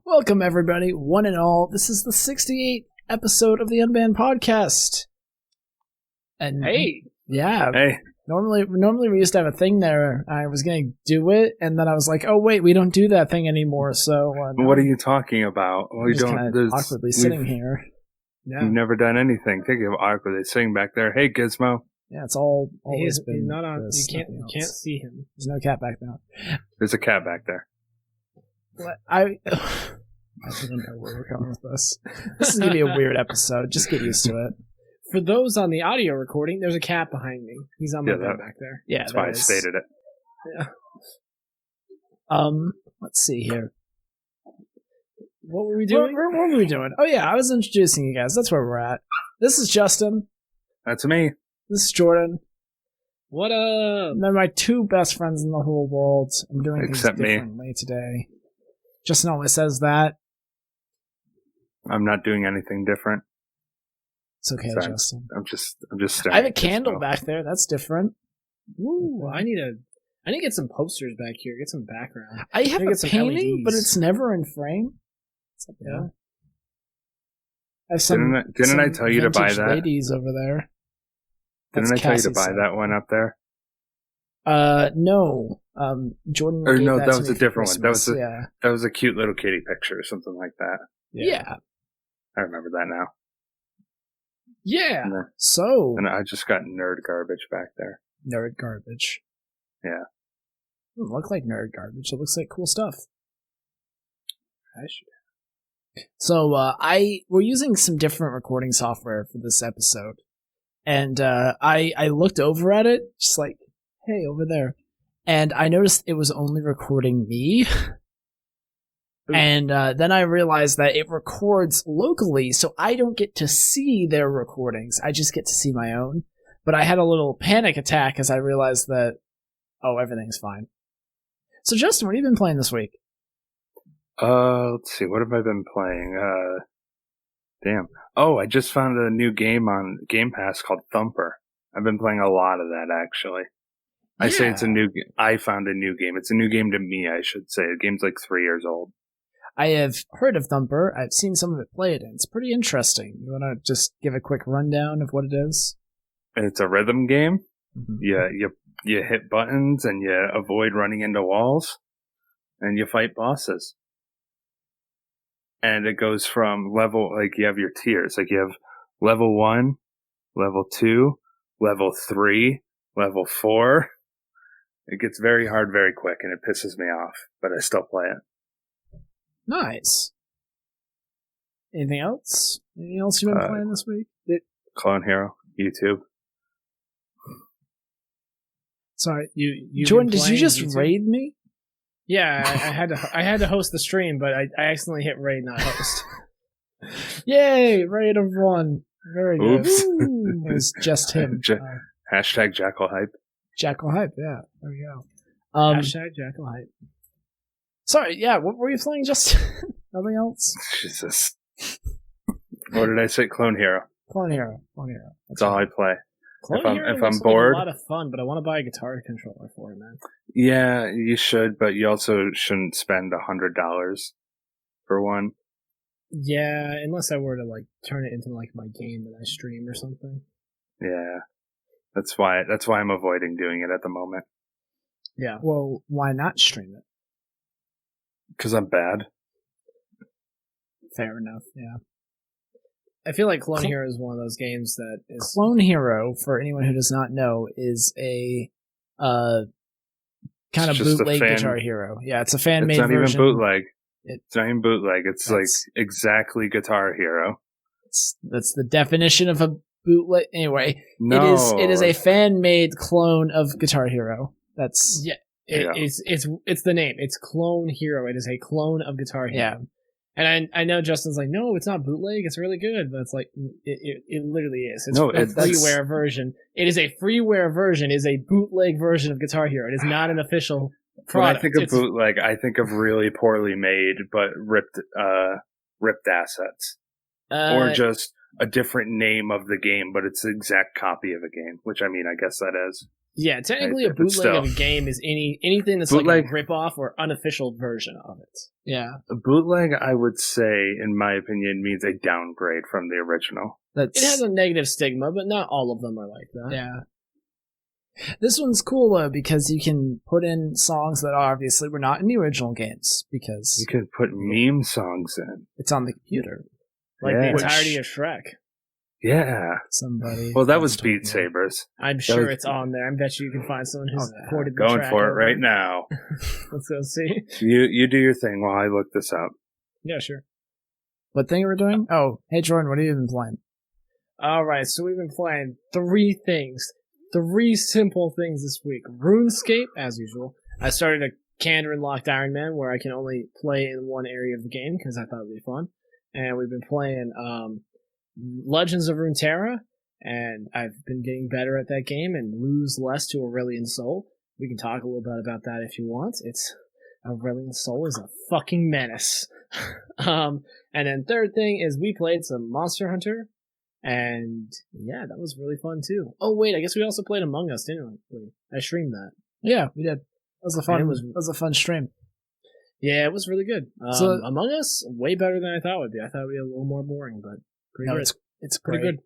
Welcome, everybody, one and all. This is the 68th episode of the Unbanned podcast. And Hey. Yeah. Hey. Normally we used to have a thing there. I was going to do it, and then I was like, oh, wait, we don't do that thing anymore. So what are you talking about? We just kind of awkwardly sitting here. Yeah. We've never done anything. Think of awkwardly sitting back there. Hey, Gizmo. Yeah, it's always he's been not on. this, You can't see him. There's no cat back there. There's a cat back there. I don't know where we're going with this. This is going to be a weird episode. Just get used to it. For those on the audio recording, there's a cat behind me. He's on my bed back there. Yeah, that's why I stated it. Yeah. Let's see here. What were we doing? What were we doing? Oh yeah, I was introducing you guys. That's where we're at. This is Justin. That's me. This is Jordan. What up? They're my two best friends in the whole world. I'm doing Except things differently today. Justin always says that. I'm not doing anything different. It's okay, Sorry. Justin. I'm just staring. I have a candle back there. That's different. Ooh, I need to get some posters back here. Get some background. I have a painting, LEDs. but it's never in frame. Yeah. I have some. Didn't I tell you to buy that? Ladies over there. Didn't I tell you to buy that one up there? No. Jordan. Or gave no, that was a different one. That was a cute little kitty picture or something like that. Yeah. I remember that now. Yeah. And I just got nerd garbage back there. Nerd garbage. Yeah. It doesn't look like nerd garbage. It looks like cool stuff. I should. So we're using some different recording software for this episode, and I looked over at it, just like, hey, over there, and I noticed it was only recording me. And then I realized that it records locally, so I don't get to see their recordings. I just get to see my own. But I had a little panic attack as I realized that, everything's fine. So, Justin, what have you been playing this week? Let's see. What have I been playing? Damn. Oh, I just found a new game on Game Pass called Thumper. I've been playing a lot of that, actually. I say it's a new game. I found a new game. It's a new game to me, I should say. The game's like 3 years old. I have heard of Thumper. I've seen some of it played, and it's pretty interesting. You want to just give a quick rundown of what it is? It's a rhythm game. Mm-hmm. You hit buttons, and you avoid running into walls, and you fight bosses. And it goes from level, like you have your tiers. Like you have level 1, level 2, level 3, level 4. It gets very hard very quick, and it pisses me off, but I still play it. Nice. Anything else? Anything else you've been playing this week? Clone Hero, YouTube. Sorry, Jordan, did you just raid me? Yeah, I had to host the stream, but I accidentally hit raid, not host. Yay, raid of 1. Very good. Oops. It was just him. Hashtag Jackal Hype. Jackal Hype, yeah. There we go. Hashtag Jackal Hype. Sorry, yeah, what were you playing, Justin? Nothing else? Jesus. What did I say? Clone Hero. Clone Hero. That's all I play. Clone Hero looks bored, like a lot of fun, but I want to buy a guitar controller for it, man. Yeah, you should, but you also shouldn't spend $100 for one. Yeah, unless I were to like turn it into like my game that I stream or something. Yeah, that's why I'm avoiding doing it at the moment. Yeah. Well, why not stream it? Because I'm bad. Fair enough. Yeah. I feel like Clone Hero is one of those games that is... Clone Hero, for anyone who does not know, is a kind of bootleg Guitar Hero. Yeah, it's a fan-made version. It's not even bootleg. It's not even bootleg. It's like exactly Guitar Hero. That's the definition of a bootleg. Anyway, no. It is a fan-made clone of Guitar Hero. That's... Yeah. It's the name. It's Clone Hero. It is a clone of Guitar Hero. Yeah. And I know Justin's like, no, it's not bootleg. It's really good. But it's like, it literally is. It's a freeware version. It is a freeware version. It is a bootleg version of Guitar Hero. It is not an official product. When I think of bootleg, I think of really poorly made but ripped assets. Or just a different name of the game, but it's the exact copy of a game. Which, I mean, I guess that is. Yeah, technically a bootleg of a game is anything that's bootleg, like a rip-off or unofficial version of it. Yeah. A bootleg, I would say, in my opinion, means a downgrade from the original. It has a negative stigma, but not all of them are like that. Yeah. This one's cool, though, because you can put in songs that obviously were not in the original games, because... You can put meme songs in. It's on the computer. Like the entirety of Shrek. Yeah. Somebody. Well, that was Beat Sabers. I'm sure it's on there. I bet you can find someone who's ported the going track for it over. right now. Let's go see. You do your thing while I look this up. Yeah, sure. What thing are we doing? Oh, hey Jordan, what have you been playing? All right, so we've been playing 3 things. 3 simple things this week. RuneScape, as usual. I started a Kandarin Locked Iron Man where I can only play in one area of the game because I thought it would be fun. And we've been playing Legends of Runeterra, and I've been getting better at that game and lose less to Aurelion Sol. We can talk a little bit about that if you want. Aurelion Sol is a fucking menace. And then third thing is we played some Monster Hunter, and yeah, that was really fun too. Oh wait, I guess we also played Among Us, didn't we? I streamed that. Yeah, we did. That was a fun stream. Yeah, it was really good. So Among Us, way better than I thought it would be. I thought it would be a little more boring, but pretty good. It's pretty good.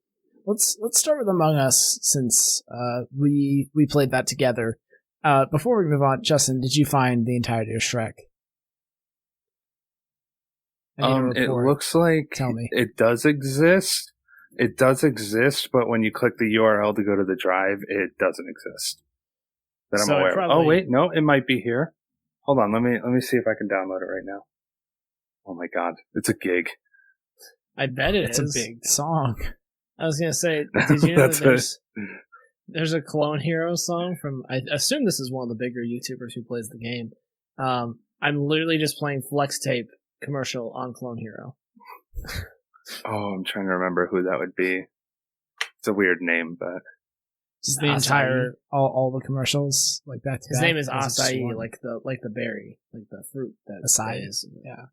Let's start with Among Us since we played that together. Before we move on, Justin, did you find the entirety of Shrek? It looks like it does exist. It does exist, but when you click the URL to go to the drive, it doesn't exist. That I'm aware of. Oh wait, no, it might be here. Hold on, let me see if I can download it right now. Oh my god, it's a gig. I bet it's a big song. I was gonna say, did you know that there's a Clone Hero song from? I assume this is one of the bigger YouTubers who plays the game. I'm literally just playing Flex Tape commercial on Clone Hero. Oh, I'm trying to remember who that would be. It's a weird name, but just the entire all the commercials like that. His name is Acai, like the berry, like the fruit that Acai is. Yeah.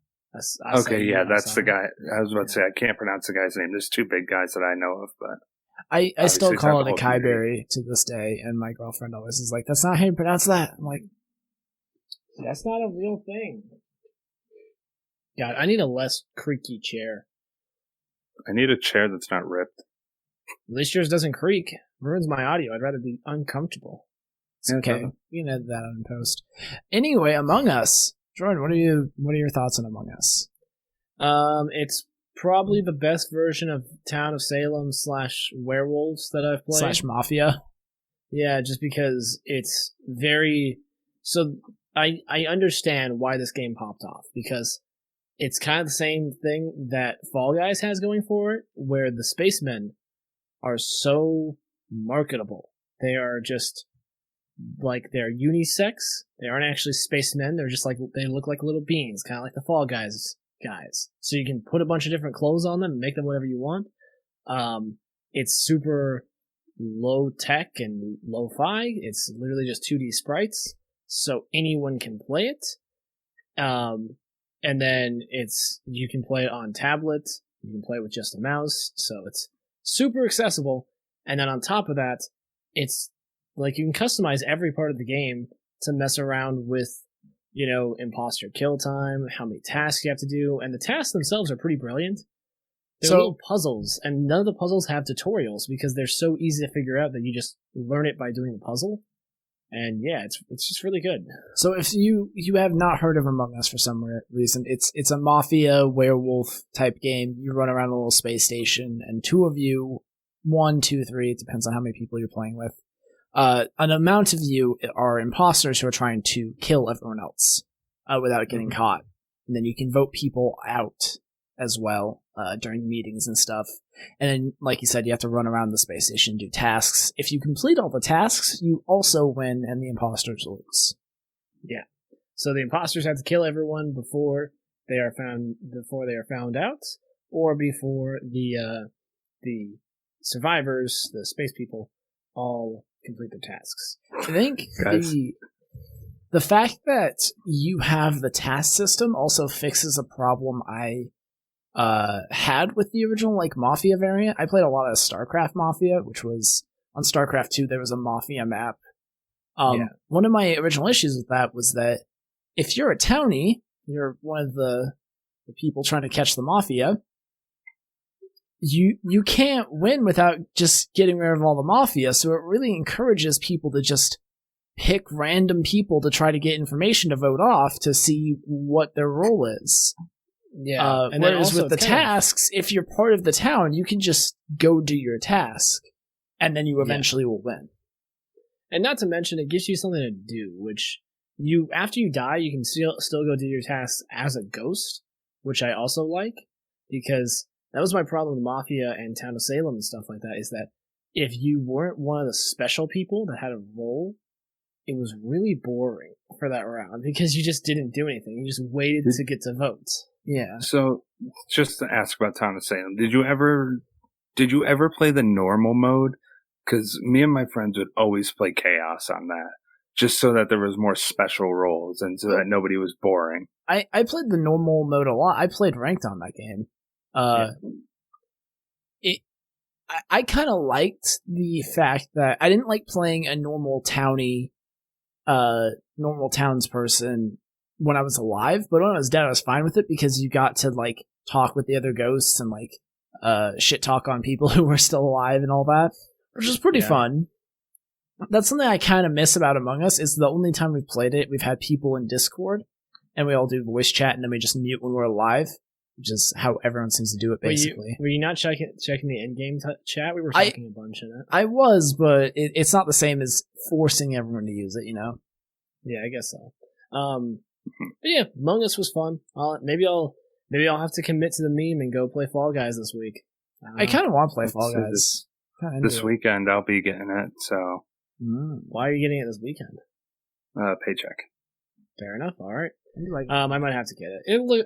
Okay, yeah, that's the guy. I was about to say I can't pronounce the guy's name. There's 2 big guys that I know of, but I still call it acai berry to this day, and my girlfriend always is like, "That's not how you pronounce that." I'm like, "That's not a real thing." God, I need a less creaky chair. I need a chair that's not ripped. At least yours doesn't creak. Ruins my audio. I'd rather be uncomfortable. It's okay. You can edit that on post. Anyway, Among Us. Jordan, what are your thoughts on Among Us? It's probably the best version of Town of Salem / werewolves that I've played. / Mafia. Yeah, just because it's very... So I understand why this game popped off, because it's kind of the same thing that Fall Guys has going for it, where the spacemen are so marketable. They are just... like they're unisex. They aren't actually spacemen. They're just like, they look like little beans, kind of like the Fall Guys guys. So you can put a bunch of different clothes on them and make them whatever you want. It's super low tech and lo-fi. It's literally just 2D sprites, so anyone can play it. And then you can play it on tablet. You can play it with just a mouse, so it's super accessible. And then on top of that, it's like you can customize every part of the game to mess around with, imposter kill time, how many tasks you have to do, and the tasks themselves are pretty brilliant. They're little puzzles, and none of the puzzles have tutorials because they're so easy to figure out that you just learn it by doing the puzzle. And yeah, it's just really good. So if you have not heard of Among Us for some reason, it's a mafia werewolf type game. You run around a little space station, and 2 of you, 1, 2, 3, it depends on how many people you're playing with. An amount of you are imposters who are trying to kill everyone else without getting caught. And then you can vote people out as well during meetings and stuff. And then, like you said, you have to run around the space station, do tasks. If you complete all the tasks, you also win and the imposters lose. Yeah. So the imposters have to kill everyone before they are found out, or before the survivors, the space people, all complete their tasks. I think the fact that you have the task system also fixes a problem I had with the original Mafia variant. I played a lot of StarCraft Mafia, which was on StarCraft 2. There was a Mafia map One of my original issues with that was that if you're a townie, you're one of the people trying to catch the mafia, you can't win without just getting rid of all the mafia, so it really encourages people to just pick random people to try to get information to vote off to see what their role is. Yeah. And whereas with the tasks, if you're part of the town, you can just go do your task, and then you eventually will win. And not to mention, it gives you something to do, which after you die, you can still go do your tasks as a ghost, which I also like, because that was my problem with Mafia and Town of Salem and stuff like that, is that if you weren't one of the special people that had a role, it was really boring for that round, because you just didn't do anything. You just waited to get to votes. Yeah. So, just to ask about Town of Salem, did you ever play the normal mode? Because me and my friends would always play Chaos on that, just so that there was more special roles and so that nobody was boring. I played the normal mode a lot. I played ranked on that game. I kind of liked the fact that I didn't like playing a normal townsperson when I was alive, but when I was dead, I was fine with it because you got to like talk with the other ghosts and like shit talk on people who were still alive and all that, which was pretty fun. That's something I kind of miss about Among Us. Is the only time we've played it, we've had people in Discord, and we all do voice chat, and then we just mute when we're alive, which is how everyone seems to do it, basically. Were you not checking the in-game chat? We were talking a bunch in it. I was, but it's not the same as forcing everyone to use it, you know? Yeah, I guess so. But yeah, Among Us was fun. Maybe I'll have to commit to the meme and go play Fall Guys this week. I kind of want to play Fall Guys. This weekend I'll be getting it, so... Why are you getting it this weekend? Paycheck. Fair enough. All right. I might have to get it.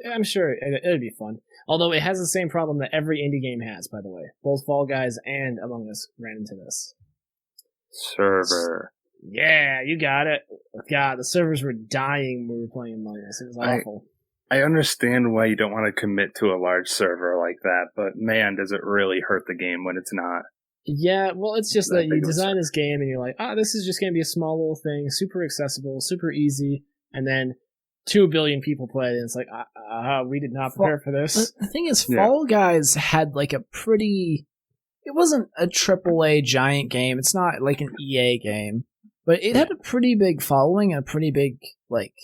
I'm sure it'll be fun. Although it has the same problem that every indie game has, by the way. Both Fall Guys and Among Us ran into this. Server. Yeah, you got it. God, the servers were dying when we were playing Among Us. It was awful. I understand why you don't want to commit to a large server like that, but man, does it really hurt the game when it's not. Yeah, well, it's just that you design this game and you're like, this is just going to be a small little thing, super accessible, super easy, and then 2 billion people play it, and it's like, we did not prepare for this. The thing is, Fall Guys had like a pretty... It wasn't a AAA giant game. It's not like an EA game, but it had a pretty big following and a pretty big like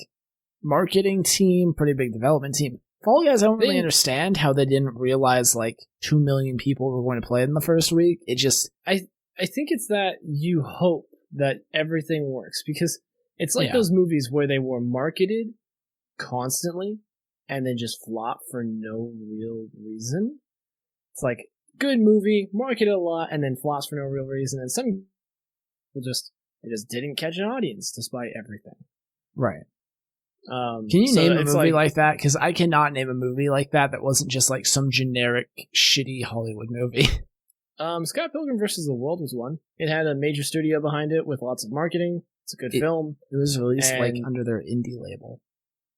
marketing team, pretty big development team. Fall Guys, I don't really understand how they didn't realize like 2 million people were going to play it in the first week. It just... I think it's that you hope that everything works, because it's like those movies where they were marketed constantly and then just flop for no real reason. It's like, good movie, marketed a lot, and then flops for no real reason, and some people just didn't catch an audience despite everything. Right. Can you name a movie like that? Because I cannot name a movie like that wasn't just like some generic, shitty Hollywood movie. Scott Pilgrim vs. the World was one. It had a major studio behind it with lots of marketing. It's a good film. It was released like under their indie label.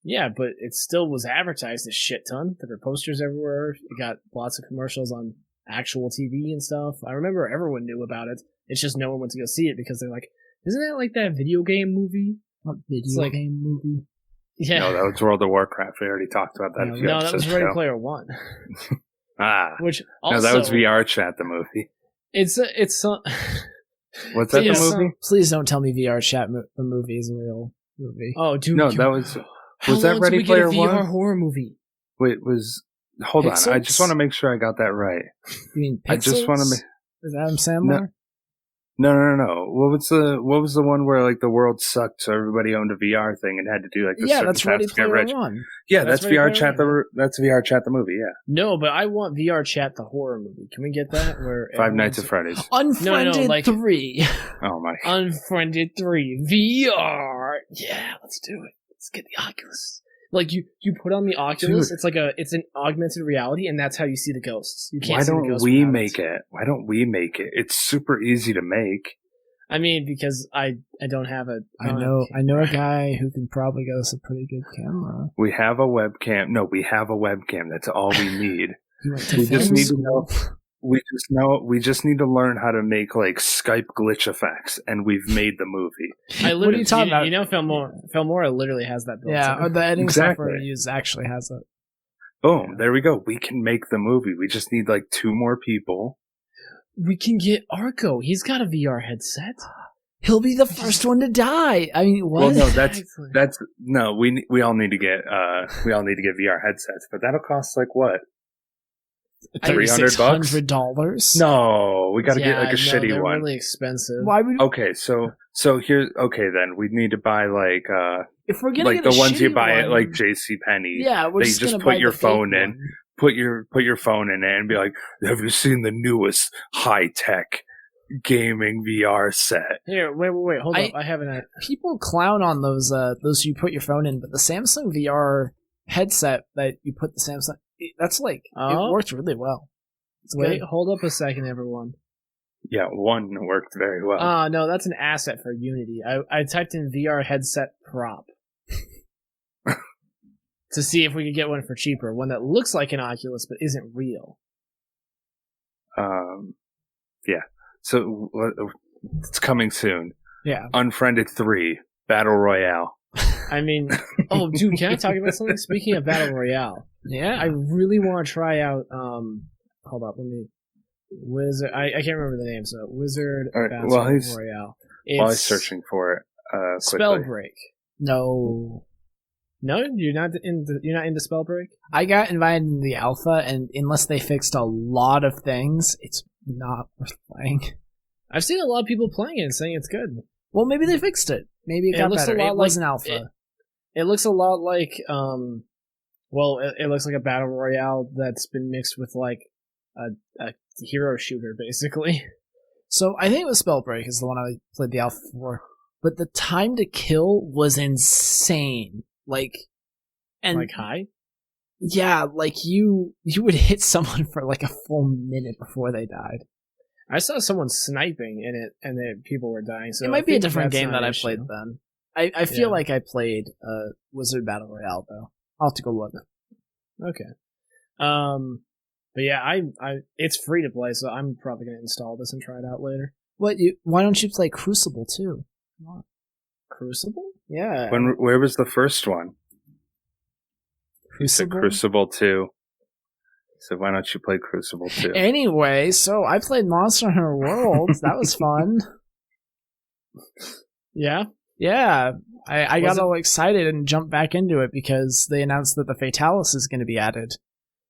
Yeah, but it still was advertised a shit ton. There were posters everywhere. It got lots of commercials on actual TV and stuff. I remember everyone knew about it. It's just no one went to go see it because they're like, isn't that like that video game movie? What video game movie? Yeah. No, that was World of Warcraft. We already talked about that. No, that was Ready Player One. Which also, no, that was VR Chat, the movie. It's What's that, the movie? Please don't tell me VR Chat the movie is a real movie. Oh, dude. No, that was that Ready Player One? VR horror movie. Wait, hold Pixels? on. I just want to make sure I got that right. You mean Pixels? I just want to Is Adam Sandler? No. What was the one where like the world sucked, so everybody owned a VR thing and had to do like the that's Ready Player One. Yeah, that's VR Chat. That's VR Chat the movie. Yeah. No, but I want VR Chat the horror movie. Can we get that? Where Five Nights at Freddy's. Unfriended 3. Oh my. Unfriended 3 VR. Yeah, let's do it. Let's get the Oculus. Like you put on the Oculus, Dude. it's an augmented reality, and that's how you see the ghosts. You can't Why see the don't ghosts we without make it? Why don't we make it? It's super easy to make. I mean, because I don't have a. I know a guy who can probably get us a pretty good camera. We have a webcam. No, we have a webcam. That's all we need. We just need to know. We just need to learn how to make like Skype glitch effects, and we've made the movie. What are you talking about? You know, Filmora literally has that built in. Or the editing software we use actually has it. Boom! There we go. We can make the movie. We just need like 2 more people. We can get Arco. He's got a VR headset. He'll be the first one to die. I mean, what? Well, no, that's no. We all need to get VR headsets, but that'll cost like what? $300? No, we got to get like a shitty they're one. Really expensive. Why would? Okay, so here's then we need to buy like if we're gonna like get the ones you buy one, at like JCPenney. Yeah, we're just gonna put your phone in. Put your phone in it and be like, have you seen the newest high-tech gaming VR set? Here, wait, hold up. I haven't. People clown on those you put your phone in, but the Samsung VR headset that you put the Samsung, that's like, it worked really well. Wait, hold up a second, everyone. Yeah, one worked very well. No, that's an asset for Unity. I typed in VR headset prop. To see if we could get one for cheaper. One that looks like an Oculus but isn't real. Yeah. So it's coming soon. Yeah. Unfriended 3 Battle Royale. I mean, oh, dude, can I talk about something? Speaking of Battle Royale, yeah, I really want to try out. Hold up, let me. Wizard. I can't remember the name. So Wizard Battle Royale. While he's searching for it, Spellbreak. No. No, you're not into Spellbreak? I got invited in the alpha, and unless they fixed a lot of things, it's not worth playing. I've seen a lot of people playing it and saying it's good. Well, maybe they fixed it. Maybe it got better. It was an alpha. It looks a lot like, it looks like a battle royale that's been mixed with like a hero shooter, basically. So I think it was Spellbreak is the one I played the alpha for, but the time to kill was insane. Like high? Yeah, like you would hit someone for like a full minute before they died. I saw someone sniping in it, and people were dying. So it might be a different game that I played then. I feel like I played Wizard Battle Royale though. I'll have to go look. Okay. But yeah, I it's free to play, so I'm probably gonna install this and try it out later. Why don't you play Crucible too? Come on. Crucible? Yeah. Where was the first one? Crucible? Crucible 2. So why don't you play Crucible 2? Anyway, so I played Monster Hunter World. That was fun. Yeah? Yeah. I got all excited and jumped back into it because they announced that the Fatalis is going to be added.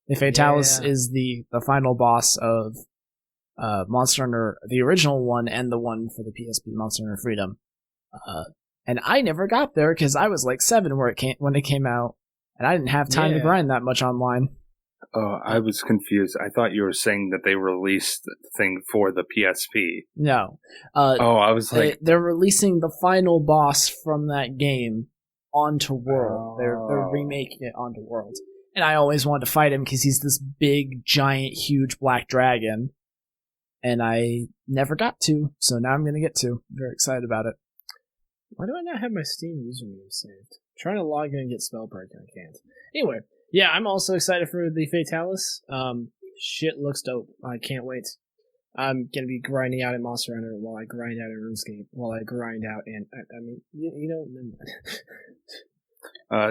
The Fatalis is the final boss of Monster Hunter, the original one and the one for the PSP, Monster Hunter Freedom. And I never got there because I was like 7 when it came out, and I didn't have time to grind that much online. Oh, I was confused. I thought you were saying that they released the thing for the PSP. No. I was like... They're releasing the final boss from that game onto World. They're remaking it onto World. And I always wanted to fight him because he's this big, giant, huge black dragon. And I never got to, so now I'm going to get to. I'm very excited about it. Why do I not have my Steam username saved? I'm trying to log in and get Spellbreak and I can't. Anyway, yeah, I'm also excited for the Fatalis. Shit looks dope. I can't wait. I'm going to be grinding out in Monster Hunter while I grind out in RuneScape, while I grind out in...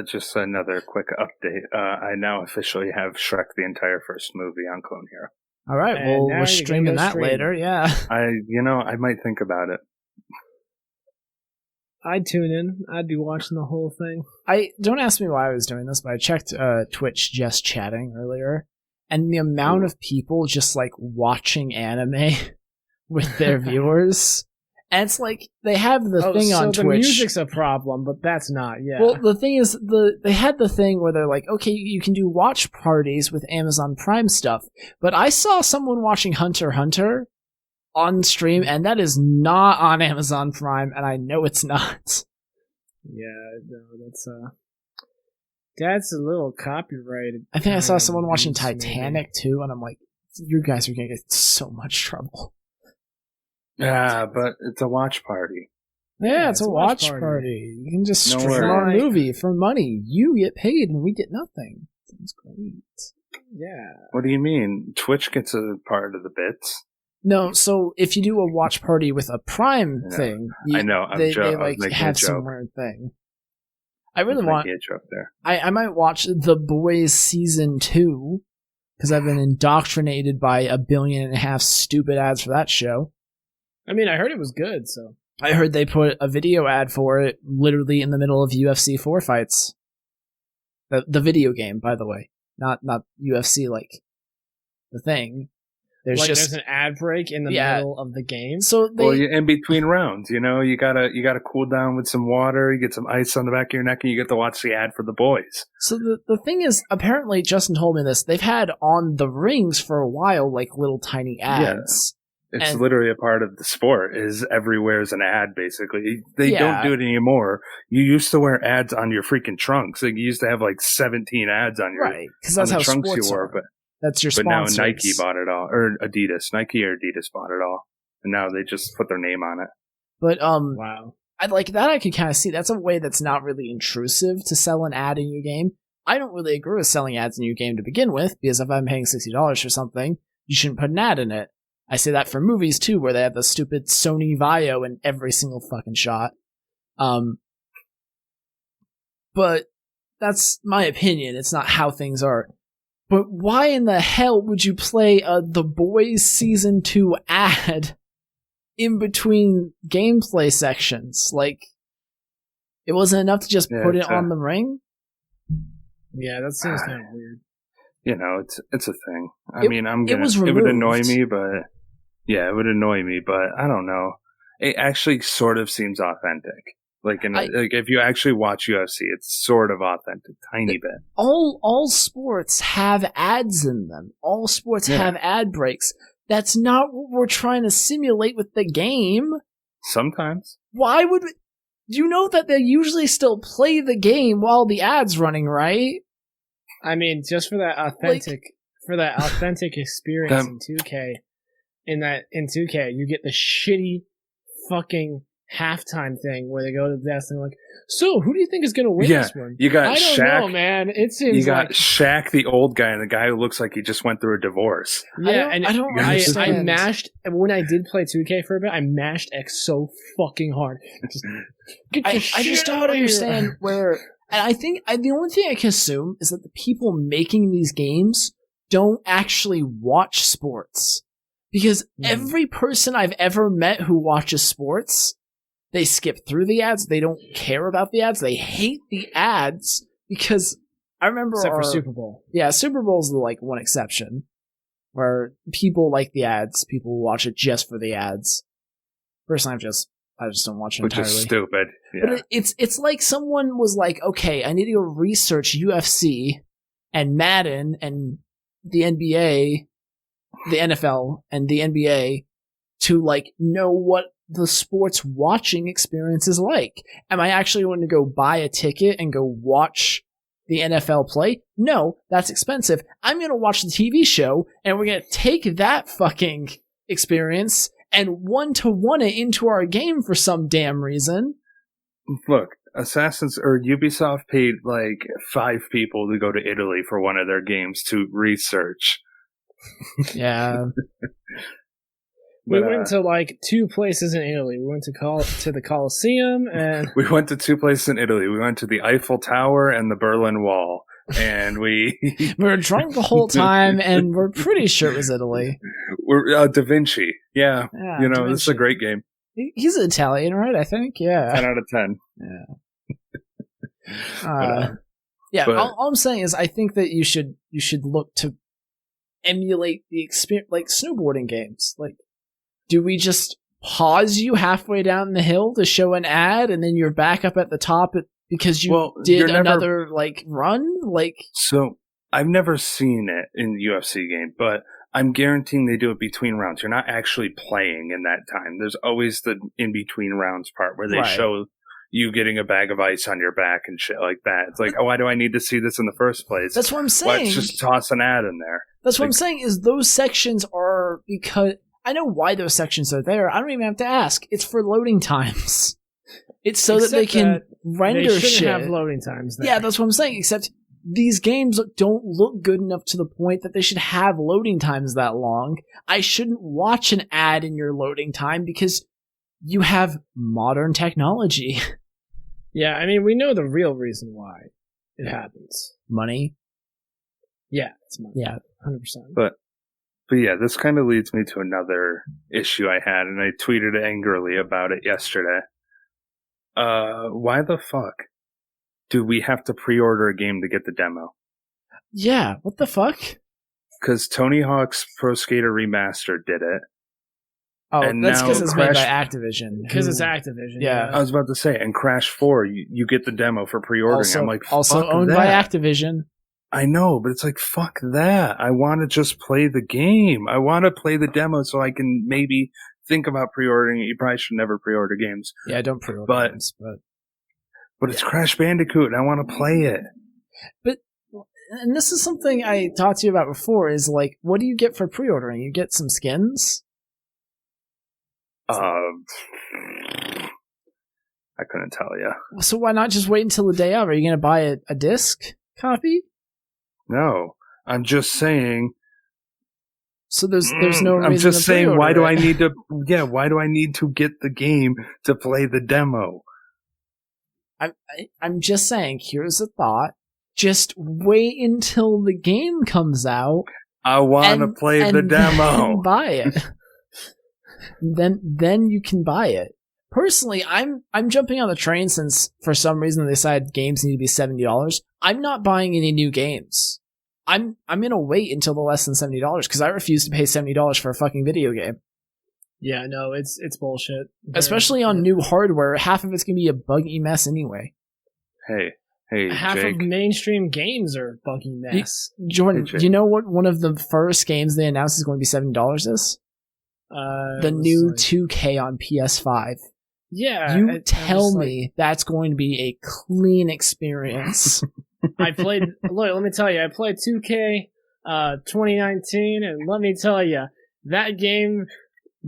just another quick update. I now officially have Shrek the entire first movie on Clone Hero. All right, well, we're streaming that later, yeah. I might think about it. I'd tune in. I'd be watching the whole thing. Don't ask me why I was doing this, but I checked Twitch just chatting earlier, and the amount of people just like watching anime with their viewers, and it's like they have the thing on Twitch. The music's a problem, but that's not. Yeah. Well, the thing is, they had the thing where they're like, okay, you can do watch parties with Amazon Prime stuff, but I saw someone watching Hunter x Hunter on stream, and that is not on Amazon Prime, and I know it's not. Yeah, no, that's a little copyrighted. I think I saw someone watching Titanic too, and I'm like, you guys are gonna get so much trouble. Yeah, but it's a watch party. Yeah, it's a watch party. You can just stream our movie for money. You get paid, and we get nothing. Sounds great. Yeah. What do you mean? Twitch gets a part of the bits. No, so if you do a watch party with a Prime thing, I know. They like have some weird thing. I really want. A joke there. I might watch The Boys season 2 because I've been indoctrinated by 1.5 billion stupid ads for that show. I mean, I heard it was good, so. I heard they put a video ad for it literally in the middle of UFC 4 fights. The video game, by the way, not UFC like the thing. There's an ad break in the middle of the game. So in between rounds, you gotta cool down with some water. You get some ice on the back of your neck, and you get to watch the ad for The Boys. So the thing is, apparently Justin told me this. They've had on the rings for a while, like little tiny ads. Yeah. It's literally a part of the sport. Is everywhere is an ad basically. They don't do it anymore. You used to wear ads on your freaking trunks. Like, you used to have like 17 ads on your right because that's how trunks sports you wore, are. but. That's your But sponsors. now Nike bought it all, or Adidas. Nike or Adidas bought it all, and now they just put their name on it. But wow, I'd like that. I could kind of see that's a way that's not really intrusive to sell an ad in your game. I don't really agree with selling ads in your game to begin with, because if I'm paying $60 for something, you shouldn't put an ad in it. I say that for movies too, where they have the stupid Sony Vaio in every single fucking shot. But that's my opinion. It's not how things are. But why in the hell would you play The Boys Season 2 ad in between gameplay sections? Like, it wasn't enough to just put it on the ring? Yeah, that seems kind of weird. It's a thing. It would annoy me, but it would annoy me, but I don't know. It actually sort of seems authentic. Like if you actually watch UFC, it's sort of authentic, tiny bit. All sports have ads in them. All sports have ad breaks. That's not what we're trying to simulate with the game. Sometimes. Why would we? Do you know that they usually still play the game while the ad's running, right? I mean, just for that authentic experience in 2K. In 2K, you get the shitty fucking halftime thing where they go to the desk and they're like, so who do you think is going to win this one? You got I don't Shaq, know, man. It seems you got Shaq, the old guy, and the guy who looks like he just went through a divorce. Yeah, I mashed when I did play 2K for a bit. I mashed X so fucking hard. I just don't understand where. And I think the only thing I can assume is that the people making these games don't actually watch sports, because every person I've ever met who watches sports, they skip through the ads. They don't care about the ads. They hate the ads because I remember except for Super Bowl. Yeah, Super Bowl's the one exception where people like the ads. People watch it just for the ads. Personally, I just don't watch it entirely. Which is stupid. Yeah. But it's like someone was like, okay, I need to go research UFC and Madden and the NBA, the NFL and the NBA to know what the sports watching experience is like. Am I actually going to go buy a ticket and go watch the NFL play? No, that's expensive. I'm going to watch the TV show, and we're going to take that fucking experience and one-to-one it into our game for some damn reason. Look, Ubisoft paid 5 people to go to Italy for one of their games to research. Yeah. We went to 2 places in Italy. We went to the Colosseum, and we went to 2 places in Italy. We went to the Eiffel Tower and the Berlin Wall, and we were drunk the whole time, and we're pretty sure it was Italy. We're Da Vinci, yeah. Da Vinci. This is a great game. He's Italian, right? I think, yeah. 10 out of 10. Yeah. All I'm saying is, I think that you should look to emulate the experience, like snowboarding games, Do we just pause you halfway down the hill to show an ad, and then you're back up at the top because you did another run? So I've never seen it in the UFC game, but I'm guaranteeing they do it between rounds. You're not actually playing in that time. There's always the in between rounds part where they show you getting a bag of ice on your back and shit like that. It's like, why do I need to see this in the first place? That's what I'm saying. Let's just toss an ad in there. That's what I'm saying is those sections are because. I know why those sections are there. I don't even have to ask. It's for loading times. It's so that they can render shit. They shouldn't have loading times there. Yeah, that's what I'm saying. Except these games don't look good enough to the point that they should have loading times that long. I shouldn't watch an ad in your loading time because you have modern technology. Yeah, I mean, we know the real reason why it happens. Money? Yeah, it's money. Yeah. 100%. But yeah, this kind of leads me to another issue I had, and I tweeted angrily about it yesterday. Why the fuck do we have to pre-order a game to get the demo? Yeah, what the fuck? Because Tony Hawk's Pro Skater Remastered did it. Oh, and that's because it's made by Crash- Activision. Because it's Activision. Yeah. I was about to say, and Crash 4, you get the demo for pre-ordering. Also, I'm like, also fuck owned that. by Activision. I know, but it's like, fuck that. I want to just play the game. I want to play the demo so I can maybe think about pre-ordering it. You probably should never pre-order games. Yeah, don't pre-order But- games, But it's Crash Bandicoot, and I want to play it. And this is something I talked to you about before, is like, what do you get for pre-ordering? You get some skins? I couldn't tell you. So why not just wait until the day of? Are you going to buy a disc copy? No, I'm just saying. So there's no reason I'm just to saying, pre-order why do it. I need to? Yeah, why do I need to get the game to play the demo? I'm just saying, here's a thought. Just wait until the game comes out. I want to play the and demo. then buy it. then you can buy it. Personally, I'm jumping on the train since for some reason they decided games need to be $70. I'm not buying any new games. I'm gonna wait until the less than $70 because I refuse to pay $70 for a fucking video game. Yeah, no, it's bullshit. Especially on new hardware, half of it's gonna be a buggy mess anyway. Hey, half Jake. of mainstream games are buggy mess. Jordan, Hey, Jake. do you know what one of the first games they announced is going to be $70 is? The new 2K on PS5. Yeah. You tell me that's going to be a clean experience. I played. Look, let me tell you, I played 2K 2019, and let me tell you, that game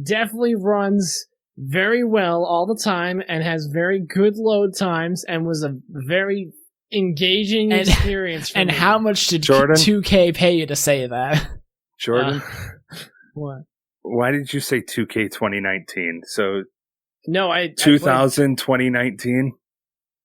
definitely runs very well all the time and has very good load times and was a very engaging experience for And me. how much did Jordan? 2K pay you to say that? Jordan, What? why did you say 2K 2019? So No, I 2019?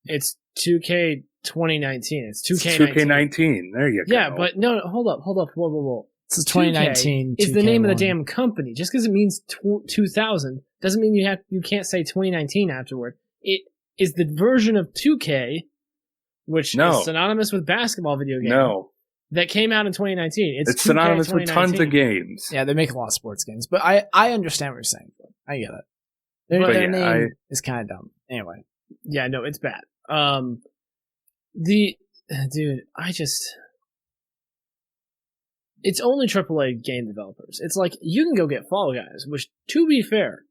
It's 2K 2019. It's 2K19. 2K19. There you go. Yeah, but no, hold up, whoa. It's 2019. 2K is the name of the 2K1. damn company. Just because it means 2000 doesn't mean you can't say 2019 afterward. It is the version of 2K, which is synonymous with basketball video game. No. That came out in 2019. It's 2K synonymous with tons 2019. of games. Yeah, they make a lot of sports games, but I understand what you're saying. I get it. Their name is kind of dumb. Anyway. Yeah, no, it's bad. It's only AAA game developers. It's like, you can go get Fall Guys, which, to be fair,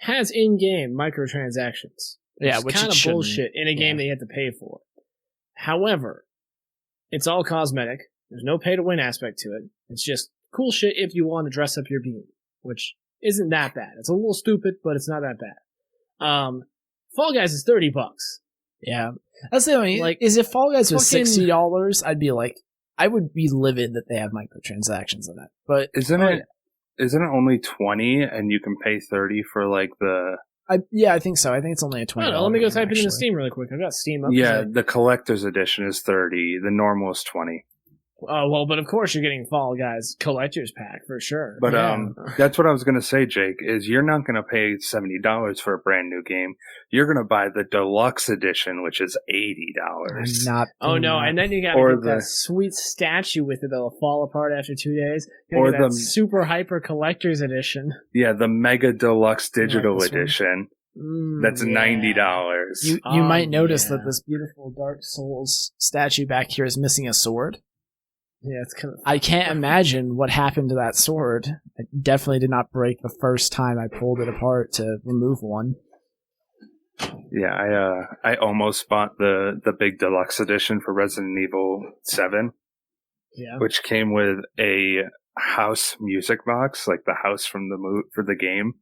has in-game microtransactions. Yeah, which kind it of shouldn't. bullshit in a game that you have to pay for. However, it's all cosmetic. There's no pay-to-win aspect to it. It's just cool shit if you want to dress up your beam, which isn't that bad. It's a little stupid, but it's not that bad. Fall Guys is $30. Yeah. That's the only, Like, is if Fall Guys was fucking- $60, I'd be like, I would be livid that they have microtransactions in it. But Isn't it only 20 and you can pay 30 for like the I think so. I think it's only a $20. Let me go game, type it into actually. Steam really quick. I've got Steam up. Yeah, the collector's edition is 30, the normal is 20. Oh, well, but of course you're getting Fall Guys Collector's Pack for sure. But Yeah. that's what I was going to say, Jake, is you're not going to pay $70 for a brand new game. You're going to buy the deluxe edition, which is $80. I'm not. Oh no, and then you gotta Or get that sweet statue with it that'll fall apart after 2 days. You Or gotta get that the- super hyper collector's edition. Yeah, the Mega Deluxe Digital this one? edition. That's Yeah. $90. You Oh, might notice yeah. that this beautiful Dark Souls statue back here is missing a sword. Yeah, it's kind of. I can't imagine what happened to that sword. It definitely did not break the first time I pulled it apart to remove one. Yeah, I almost bought the big deluxe edition for Resident Evil 7, Yeah. which came with a house music box, like the house from for the game,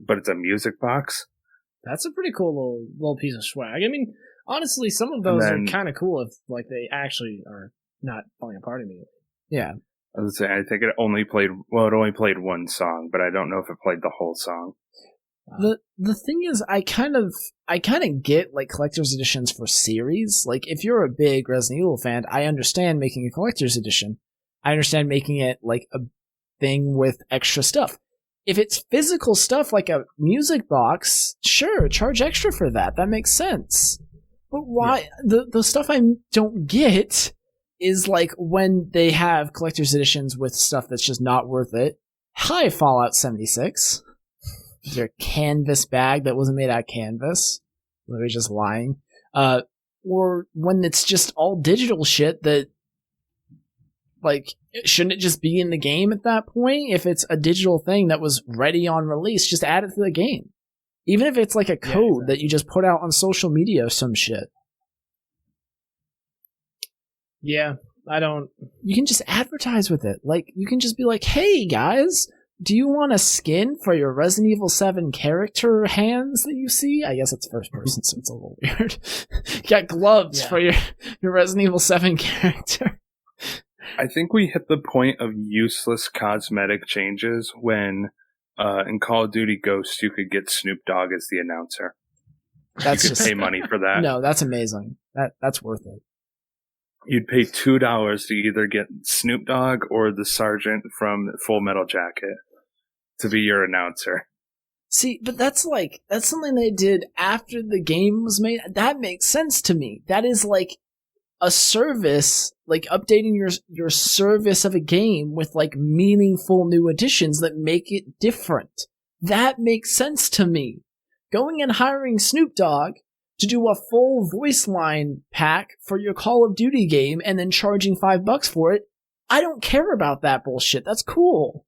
but it's a music box. That's a pretty cool little piece of swag. I mean, honestly, some of those And then- are kind of cool if like they actually are not falling apart immediately. Yeah. I was saying, I think it only played one song, but I don't know if it played the whole song. The thing is, I kind of get like collector's editions for series. Like, if you're a big Resident Evil fan, I understand making a collector's edition. I understand making it like a thing with extra stuff. If it's physical stuff like a music box, sure, charge extra for that. That makes sense. But why the stuff I don't get is like when they have collector's editions with stuff that's just not worth it. Hi, Fallout 76. Their canvas bag that wasn't made out of canvas. Literally just lying. Or when it's just all digital shit that, like, shouldn't it just be in the game at that point? If it's a digital thing that was ready on release, just add it to the game. Even if it's like a code that you just put out on social media or some shit. Yeah, I don't... You can just advertise with it. Like, you can just be like, hey, guys... Do you want a skin for your Resident Evil 7 character hands that you see? I guess it's first person, so it's a little weird. You got gloves for your Resident Evil 7 character. I think we hit the point of useless cosmetic changes when in Call of Duty Ghosts you could get Snoop Dogg as the announcer. That's you could pay money for that. No, that's amazing. That's worth it. You'd pay $2 to either get Snoop Dogg or the sergeant from Full Metal Jacket to be your announcer. See, but that's something they did after the game was made. That makes sense to me. That is like a service, like updating your service of a game with like meaningful new additions that make it different. That makes sense to me. Going and hiring Snoop Dogg to do a full voice line pack for your Call of Duty game and then charging $5 for it, I don't care about that bullshit. That's cool.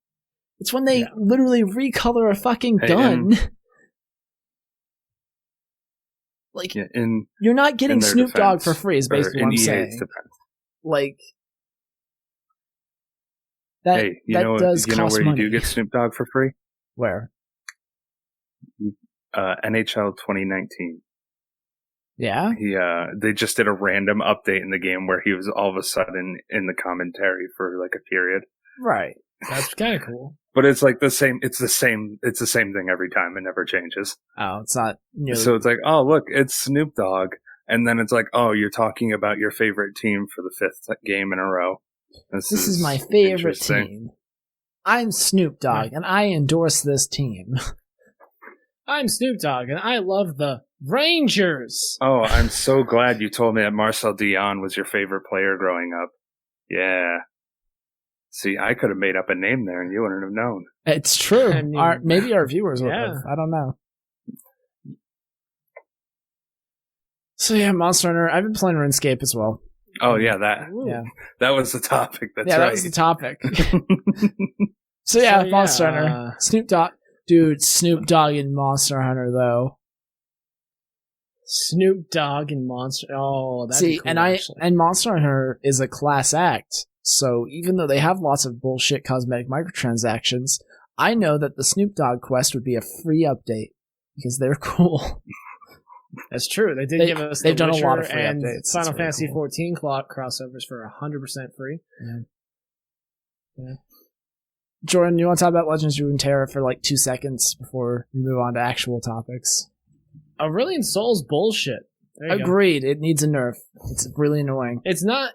It's when they literally recolor a fucking gun. Like, you're not getting Snoop Dogg for free, is basically what I'm saying. Like, that, hey, you that know, does you know cost where money. you do get Snoop Dogg for free? Where? NHL 2019. Yeah? They just did a random update in the game where he was all of a sudden in the commentary for like a period. Right. That's kind of cool. But it's like the same thing every time. It never changes. Oh, it's not nearly... So it's like, oh, look, it's Snoop Dogg. And then it's like, oh, you're talking about your favorite team for the 5th game in a row. This is my favorite team. I'm Snoop Dogg, and I endorse this team. I'm Snoop Dogg, and I love the Rangers. Oh, I'm so glad you told me that Marcel Dion was your favorite player growing up. Yeah. See, I could have made up a name there, and you wouldn't have known. It's true. I mean, maybe our viewers would have. I don't know. So yeah, Monster Hunter. I've been playing RuneScape as well. Oh yeah, that was the topic. That's right. That was the topic. So Monster Hunter. Snoop Dogg. Dude, Snoop Dogg and Monster Hunter, though. Snoop Dogg and Monster... Oh, that'd be cool, and Monster Hunter is a class act, so even though they have lots of bullshit cosmetic microtransactions, I know that the Snoop Dogg quest would be a free update, because they're cool. That's true. They've done a lot of free and updates. Final Fantasy 14 crossovers for 100% free. Yeah. Jordan, you want to talk about Legends of Runeterra for like 2 seconds before we move on to actual topics? Aurelion Sol's bullshit. Agreed. It needs a nerf. It's really annoying. It's not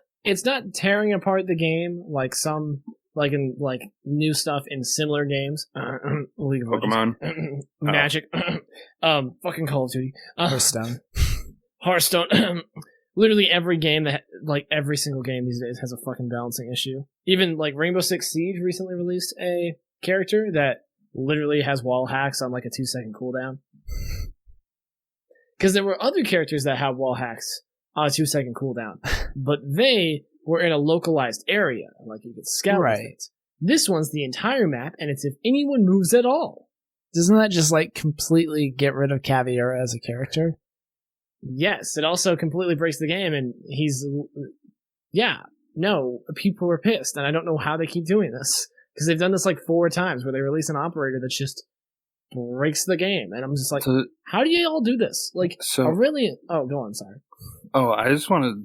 tearing apart the game like some new stuff in similar games. Pokemon, Magic, fucking Call of Duty, Hearthstone. Literally every game every single game these days has a fucking balancing issue. Even like Rainbow Six Siege recently released a character that literally has wall hacks on like a 2-second cooldown. Because there were other characters that have wall hacks on a 2-second cooldown, but they were in a localized area, like you could scout it. This one's the entire map, and it's if anyone moves at all. Doesn't that just like completely get rid of Caveira as a character? Yes, it also completely breaks the game, and people are pissed, and I don't know how they keep doing this, because they've done this like 4 times, where they release an operator that's just breaks the game, and I'm just like, how do you all do this? Like, go on, sorry. Oh, I just want to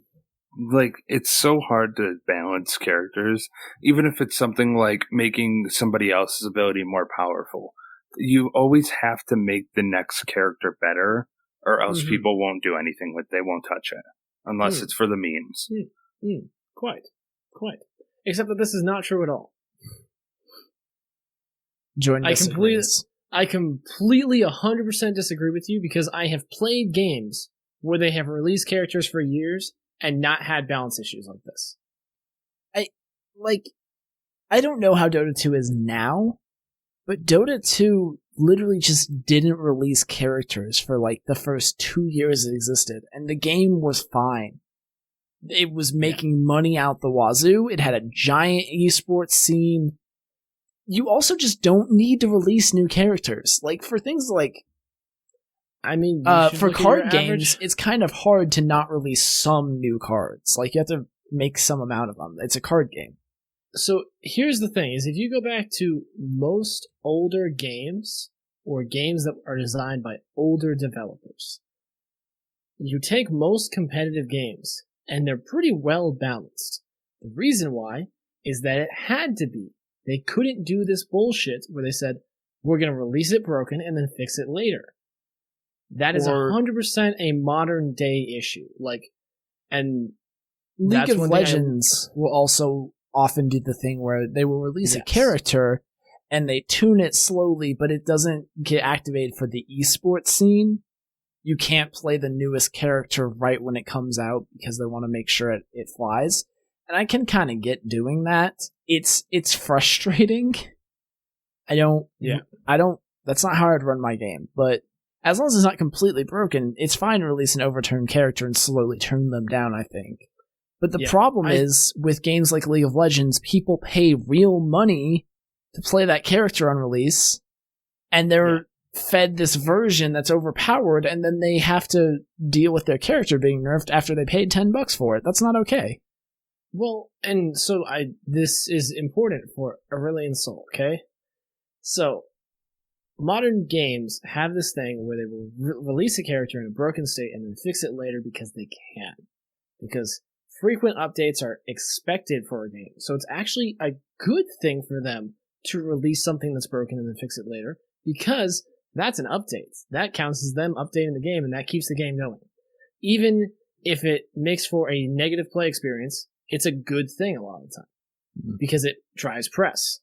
like, it's so hard to balance characters, even if it's something like making somebody else's ability more powerful. You always have to make the next character better, or else people won't do anything with it. They won't touch it, unless it's for the memes. Quite. Except that this is not true at all. I completely 100% disagree with you, because I have played games where they have released characters for years and not had balance issues like this. I don't know how Dota 2 is now, but Dota 2 literally just didn't release characters for like the first 2 years it existed, and the game was fine. It was making money out the wazoo. It had a giant esports scene. You also just don't need to release new characters. Like, for things like... for card games, it's kind of hard to not release some new cards. Like, you have to make some amount of them. It's a card game. So, here's the thing, is if you go back to most older games, or games that are designed by older developers, you take most competitive games, and they're pretty well balanced. The reason why is that it had to be. They couldn't do this bullshit where they said, we're going to release it broken and then fix it later. That is 100% a modern day issue. And League of Legends will also often do the thing where they will release a character and they tune it slowly, but it doesn't get activated for the esports scene. You can't play the newest character right when it comes out because they want to make sure it flies. And I can kind of get doing that. It's frustrating. That's not how I'd run my game. But as long as it's not completely broken, it's fine to release an overturned character and slowly turn them down, I think. But the problem is, with games like League of Legends, people pay real money to play that character on release, and they're fed this version that's overpowered, and then they have to deal with their character being nerfed after they paid $10 for it. That's not okay. Well, and so this is important for Aurelion Sol, okay? So, modern games have this thing where they will release a character in a broken state and then fix it later because they can. Because frequent updates are expected for a game. So it's actually a good thing for them to release something that's broken and then fix it later, because that's an update. That counts as them updating the game, and that keeps the game going. Even if it makes for a negative play experience, it's a good thing a lot of the time, because it drives press.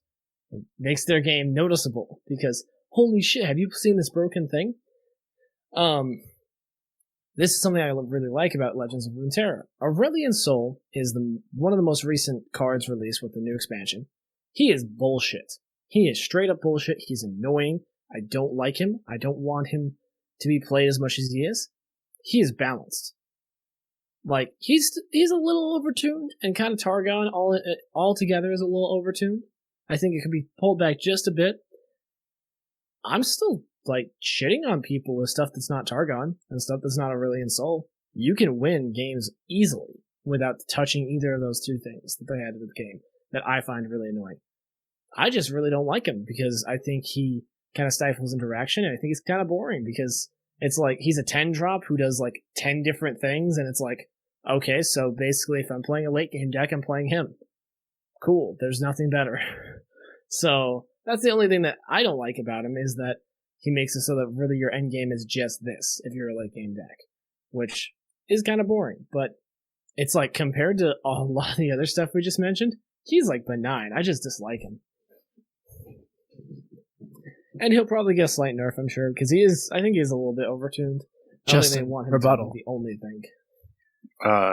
It makes their game noticeable, because, holy shit, have you seen this broken thing? This is something I really like about Legends of Runeterra. Aurelion Sol is one of the most recent cards released with the new expansion. He is bullshit. He is straight up bullshit. He's annoying. I don't like him. I don't want him to be played as much as he is. He is balanced. Like, he's a little overtuned, and kind of Targon all together is a little overtuned. I think it could be pulled back just a bit. I'm still, shitting on people with stuff that's not Targon, and stuff that's not Aurelion Sol. You can win games easily without touching either of those two things that they added to the game that I find really annoying. I just really don't like him, because I think he kind of stifles interaction, and I think it's kind of boring, because it's like he's a 10 drop who does 10 different things, and it's like, okay, so basically if I'm playing a late game deck, I'm playing him. Cool, there's nothing better. So that's the only thing that I don't like about him, is that he makes it so that really your end game is just this if you're a late game deck, which is kind of boring. But it's compared to a lot of the other stuff we just mentioned, he's benign. I just dislike him. And he'll probably get a slight nerf, I'm sure, because I think he is a little bit overtuned. Just they want him rebuttal. To be the only thing.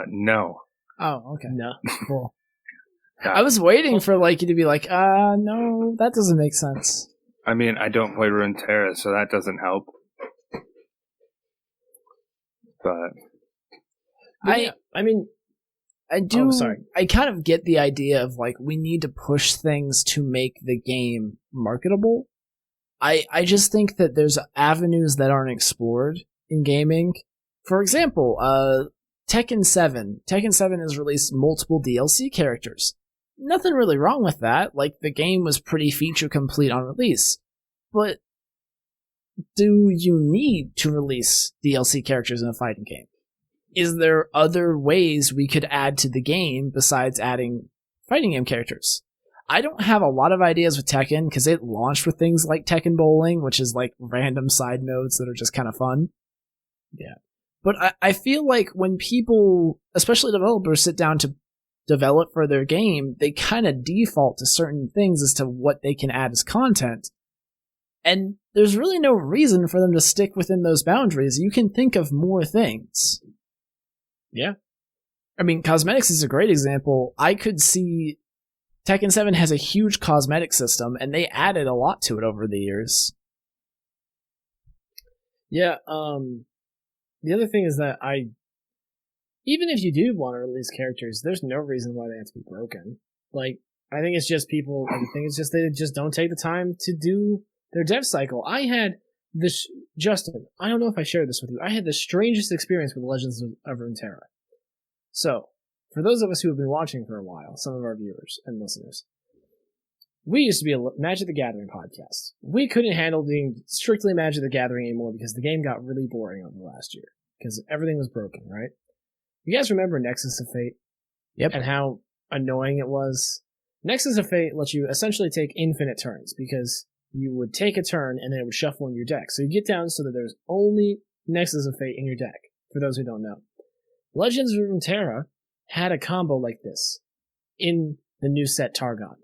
No. Oh, okay. No. Cool. I was waiting for you to be no, that doesn't make sense. I mean, I don't play Runeterra, so that doesn't help. But I do. Oh, sorry. I kind of get the idea of we need to push things to make the game marketable. I just think that there's avenues that aren't explored in gaming. For example, Tekken 7. Tekken 7 has released multiple DLC characters. Nothing really wrong with that. The game was pretty feature complete on release. But do you need to release DLC characters in a fighting game? is there other ways we could add to the game besides adding fighting game characters? I don't have a lot of ideas with Tekken because it launched with things like Tekken Bowling, which is like random side nodes that are just kind of fun. Yeah. But I feel like when people, especially developers, sit down to develop for their game, they kind of default to certain things as to what they can add as content. And there's really no reason for them to stick within those boundaries. You can think of more things. Yeah. I mean, cosmetics is a great example. I could see Tekken 7 has a huge cosmetic system, and they added a lot to it over the years. Yeah, the other thing is that even if you do want to release characters, there's no reason why they have to be broken. Like, I think it's just people, I think it's just they just don't take the time to do their dev cycle. I had this, Justin, I don't know if I shared this with you, I had the strangest experience with Legends of Runeterra. So, for those of us who have been watching for a while, some of our viewers and listeners, we used to be a Magic the Gathering podcast. We couldn't handle being strictly Magic the Gathering anymore because the game got really boring over the last year because everything was broken, right? You guys remember Nexus of Fate? Yep. And how annoying it was? Nexus of Fate lets you essentially take infinite turns because you would take a turn and then it would shuffle in your deck. So you get down so that there's only Nexus of Fate in your deck, for those who don't know. Legends of Runeterra had a combo like this in the new set Targon.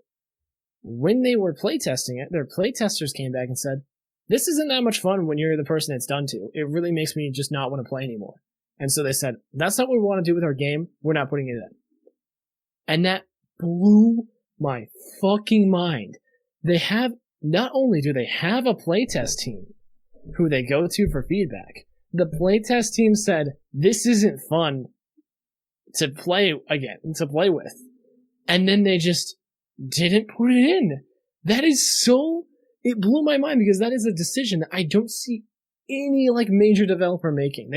When they were playtesting it, their playtesters came back and said, this isn't that much fun when you're the person it's done to. It really makes me just not want to play anymore. And so they said, that's not what we want to do with our game. We're not putting it in. And that blew my fucking mind. Not only do they have a playtest team who they go to for feedback, the playtest team said, this isn't fun to play with. And then they just didn't put it in. That is it blew my mind because that is a decision that I don't see any major developer making.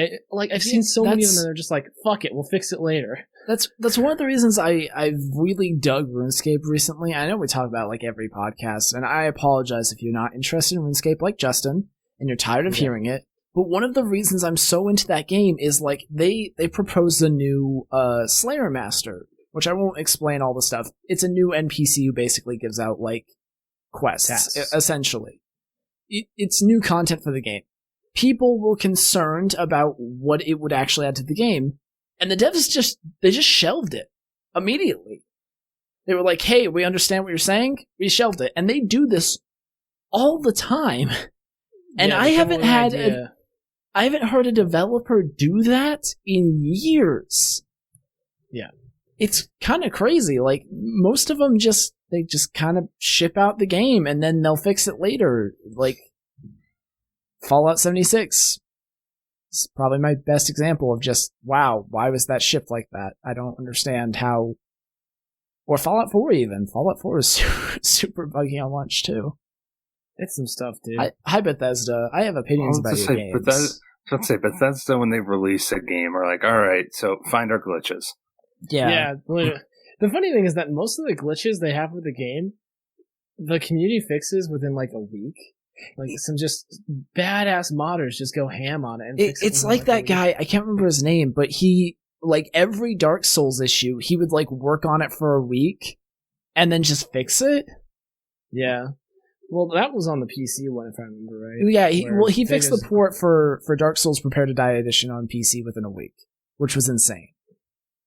I've seen so many of them that are just like, fuck it, we'll fix it later. That's one of the reasons I've really dug RuneScape recently. I know we talk about every podcast, and I apologize if you're not interested in RuneScape like Justin, and you're tired of hearing it. But one of the reasons I'm so into that game is they proposed a new Slayer Master, which I won't explain all the stuff. It's a new NPC who basically gives out quests, essentially. It's new content for the game. People were concerned about what it would actually add to the game, and the devs just shelved it immediately. They were like, hey, we understand what you're saying, we shelved it. And they do this all the time. And I haven't heard a developer do that in years. Yeah. It's kind of crazy. Most of them just kind of ship out the game and then they'll fix it later. Fallout 76. It's probably my best example of just, wow, why was that shipped like that? I don't understand how. Or Fallout 4 even. Fallout 4 is super buggy on launch too. It's some stuff, dude. Hi, Bethesda. I have opinions about your games. Bethesda, when they release a game, are like, all right, so find our glitches. Yeah. The funny thing is that most of the glitches they have with the game, the community fixes within a week. Some just badass modders just go ham on it. And fix it. It's like that guy, I can't remember his name, but he, every Dark Souls issue, he would work on it for a week and then just fix it. Yeah. Well, that was on the PC one, if I remember right. Yeah, he fixed the port for Dark Souls Prepare to Die Edition on PC within a week, which was insane.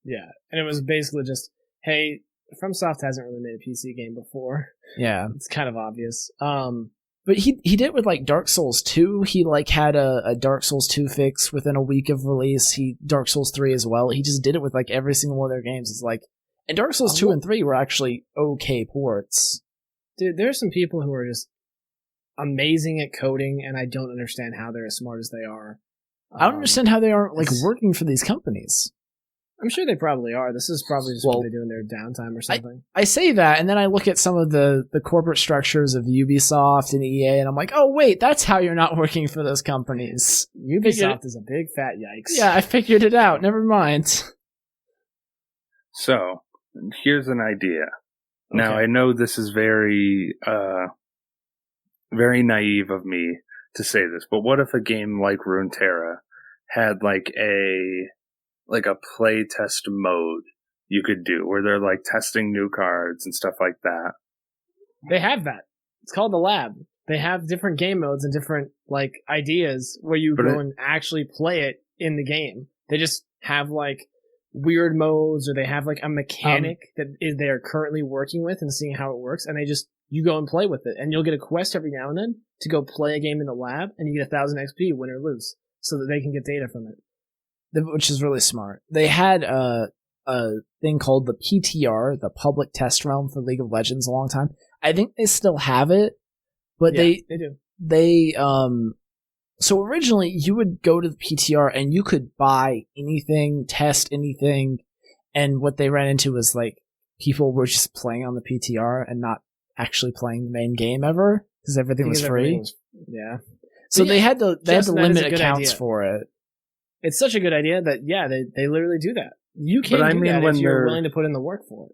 Yeah, and it was basically just, hey, FromSoft hasn't really made a PC game before. Yeah. It's kind of obvious. But he did it with Dark Souls 2. He had a Dark Souls 2 fix within a week of release. Dark Souls 3 as well. He just did it with every single one of their games. It's and Dark Souls 2 and 3 were actually okay ports. Dude, there are some people who are just amazing at coding, and I don't understand how they're as smart as they are. I don't understand how they aren't working for these companies. I'm sure they probably are. This is probably just what they do in their downtime or something. I say that, and then I look at some of the corporate structures of Ubisoft and EA, and I'm like, oh, wait, that's how you're not working for those companies. Ubisoft is a big fat yikes. Yeah, I figured it out. Never mind. So, here's an idea. Okay. Now, I know this is very, very naive of me to say this, but what if a game like Runeterra had like a play test mode you could do where they're like testing new cards and stuff like that. They have that. It's called the lab. They have different game modes and different like ideas where you go and actually play it in the game. They just have like weird modes, or they have like a mechanic that they're currently working with and seeing how it works, and you go and play with it, and you'll get a quest every now and then to go play a game in the lab, and you get 1,000 XP, win or lose, so that they can get data from it. Which is really smart. They had a thing called the PTR, the Public Test Realm for League of Legends, a long time. I think they still have it, but they do. So originally you would go to the PTR and you could buy anything, test anything, and what they ran into was like people were just playing on the PTR and not actually playing the main game ever because everything was free. Yeah. So they had to limit accounts for it. It's such a good idea that they literally do that. You can do that if you're willing to put in the work for it.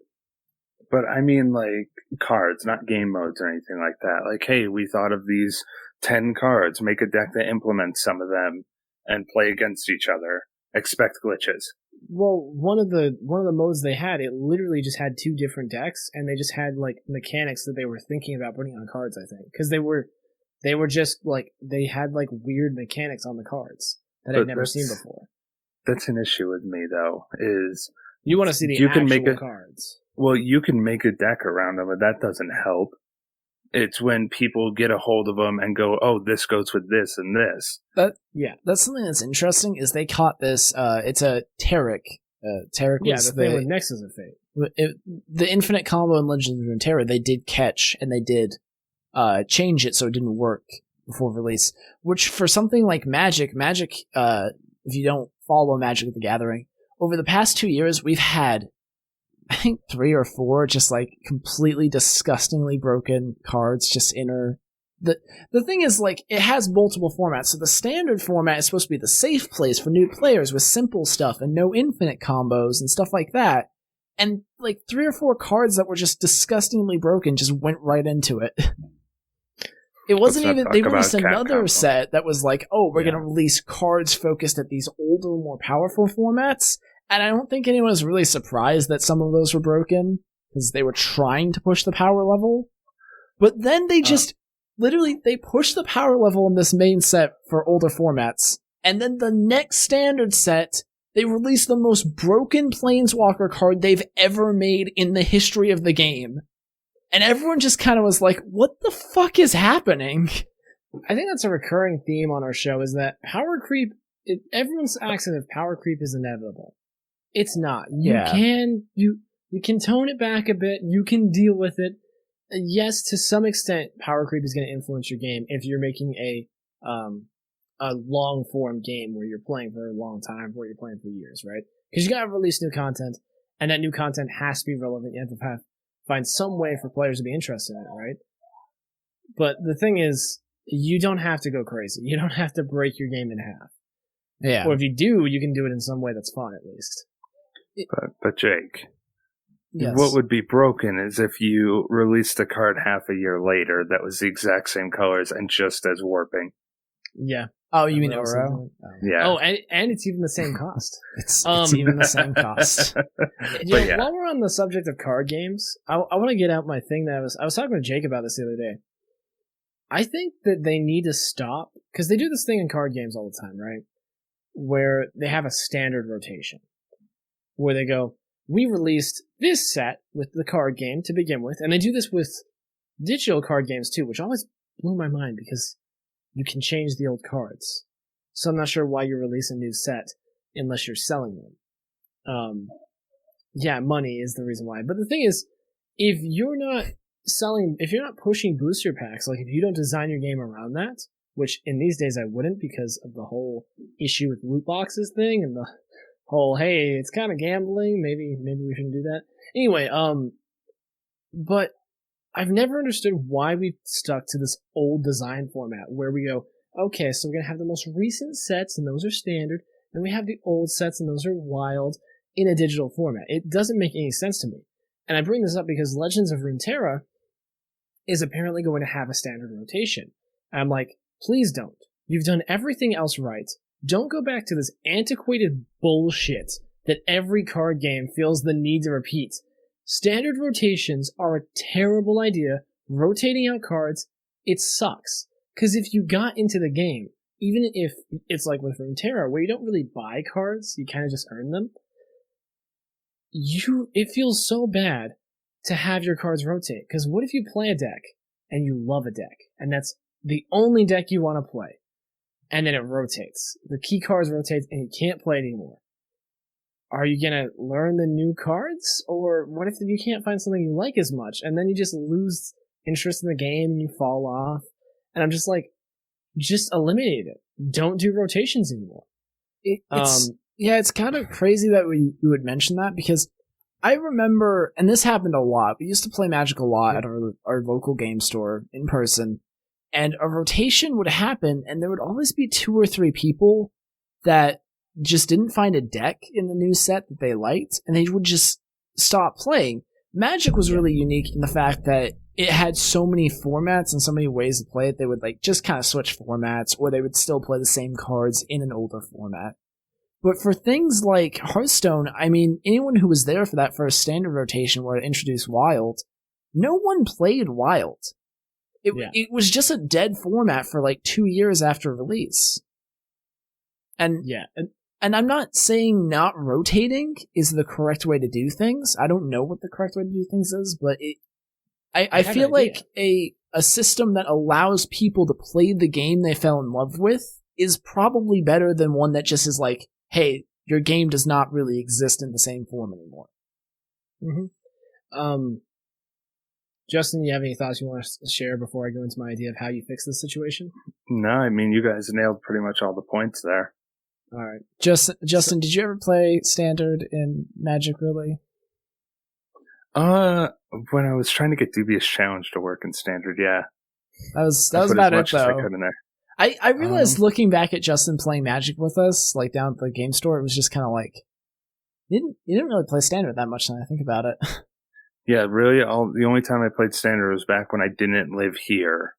But I mean, like, cards, not game modes or anything like that. Like, hey, we thought of these 10 cards, make a deck that implements some of them and play against each other. Expect glitches. Well, one of the modes they had, it literally just had 2 different decks, and they just had like mechanics that they were thinking about putting on cards, I think. Because they were just like, they had like weird mechanics on the cards that I'd never seen before. That's an issue with me, though, is you want to see the actual cards. Well, you can make a deck around them, but that doesn't help. It's when people get a hold of them and go, oh, this goes with this and this. That's something that's interesting, is they caught this, it's a Taric. Taric was the thing with Nexus of Fate. The Infinite Combo in Legends of Runeterra, they did catch, and they did change it so it didn't work before release. Which, for something like Magic, if you don't follow Magic the Gathering, over the past 2 years, we've had, I think, 3 or 4 just like completely disgustingly broken cards just enter. The thing is, like, it has multiple formats. So the standard format is supposed to be the safe place for new players with simple stuff and no infinite combos and stuff like that. And like 3 or 4 cards that were just disgustingly broken just went right into it. It wasn't even, they released another set that was like, oh, we're going to release cards focused at these older, more powerful formats. And I don't think anyone was really surprised that some of those were broken, because they were trying to push the power level. But then they just, literally, they pushed the power level in this main set for older formats. And then the next standard set, they released the most broken Planeswalker card they've ever made in the history of the game. And everyone just kind of was like, what the fuck is happening? I think that's a recurring theme on our show, is that power creep, everyone's accent of power creep is inevitable. It's not. You can tone it back a bit. You can deal with it. Yes, to some extent, power creep is going to influence your game if you're making a long form game where you're playing for a long time, where you're playing for years, right? Because you got to release new content, and that new content has to be relevant. You have to find some way for players to be interested in it, right? But the thing is, you don't have to go crazy. You don't have to break your game in half. Yeah. Or if you do, you can do it in some way that's fun, at least. But Jake, yes. What would be broken is if you released a card half a year later that was the exact same colors and just as warping. Yeah. Oh, you mean Oro? Yeah. Oh, and it's even the same cost. It's even the same cost. While we're on the subject of card games, I want to get out my thing that I was talking to Jake about this the other day. I think that they need to stop, because they do this thing in card games all the time, right? Where they have a standard rotation. Where they go, we released this set with the card game to begin with, and they do this with digital card games too, which always blew my mind, because you can change the old cards. So I'm not sure why you release a new set unless you're selling them. Money is the reason why. But the thing is, if you're not pushing booster packs, like if you don't design your game around that, which in these days I wouldn't because of the whole issue with loot boxes thing and the whole, hey, it's kind of gambling, maybe we shouldn't do that. Anyway, but I've never understood why we've stuck to this old design format where we go, okay, so we're going to have the most recent sets, and those are standard, and we have the old sets, and those are wild, in a digital format. It doesn't make any sense to me. And I bring this up because Legends of Runeterra is apparently going to have a standard rotation. And I'm like, please don't. You've done everything else right. Don't go back to this antiquated bullshit that every card game feels the need to repeat. Standard rotations are a terrible idea. Rotating out cards, it sucks. Because if you got into the game, even if it's like with Runeterra, where you don't really buy cards, you kind of just earn them, it feels so bad to have your cards rotate. Because what if you play a deck, and you love a deck, and that's the only deck you want to play, and then it rotates. The key cards rotate, and you can't play anymore. Are you going to learn the new cards? Or what if you can't find something you like as much, and then you just lose interest in the game, and you fall off? And I'm just like, just eliminate it. Don't do rotations anymore. It's kind of crazy that you would mention that, because I remember, and this happened a lot, we used to play Magic a lot at our local game store in person, and a rotation would happen, and there would always be 2 or 3 people that just didn't find a deck in the new set that they liked, and they would just stop playing. Magic was really unique in the fact that it had so many formats and so many ways to play it. They would just kind of switch formats, or they would still play the same cards in an older format. But for things like Hearthstone, I mean, anyone who was there for that first standard rotation where it introduced Wild, no one played Wild. It was just a dead format for 2 years after release. And I'm not saying not rotating is the correct way to do things. I don't know what the correct way to do things is, but I feel like a system that allows people to play the game they fell in love with is probably better than one that just is like, hey, your game does not really exist in the same form anymore. Mm-hmm. Justin, you have any thoughts you want to share before I go into my idea of how you fix this situation? No, I mean, you guys nailed pretty much all the points there. All right. Justin, did you ever play Standard in Magic, really? When I was trying to get Dubious Challenge to work in Standard, yeah. That was about it, though. I realized looking back at Justin playing Magic with us, down at the game store, it was just kind of you didn't really play Standard that much now I think about it. Yeah, really, the only time I played Standard was back when I didn't live here,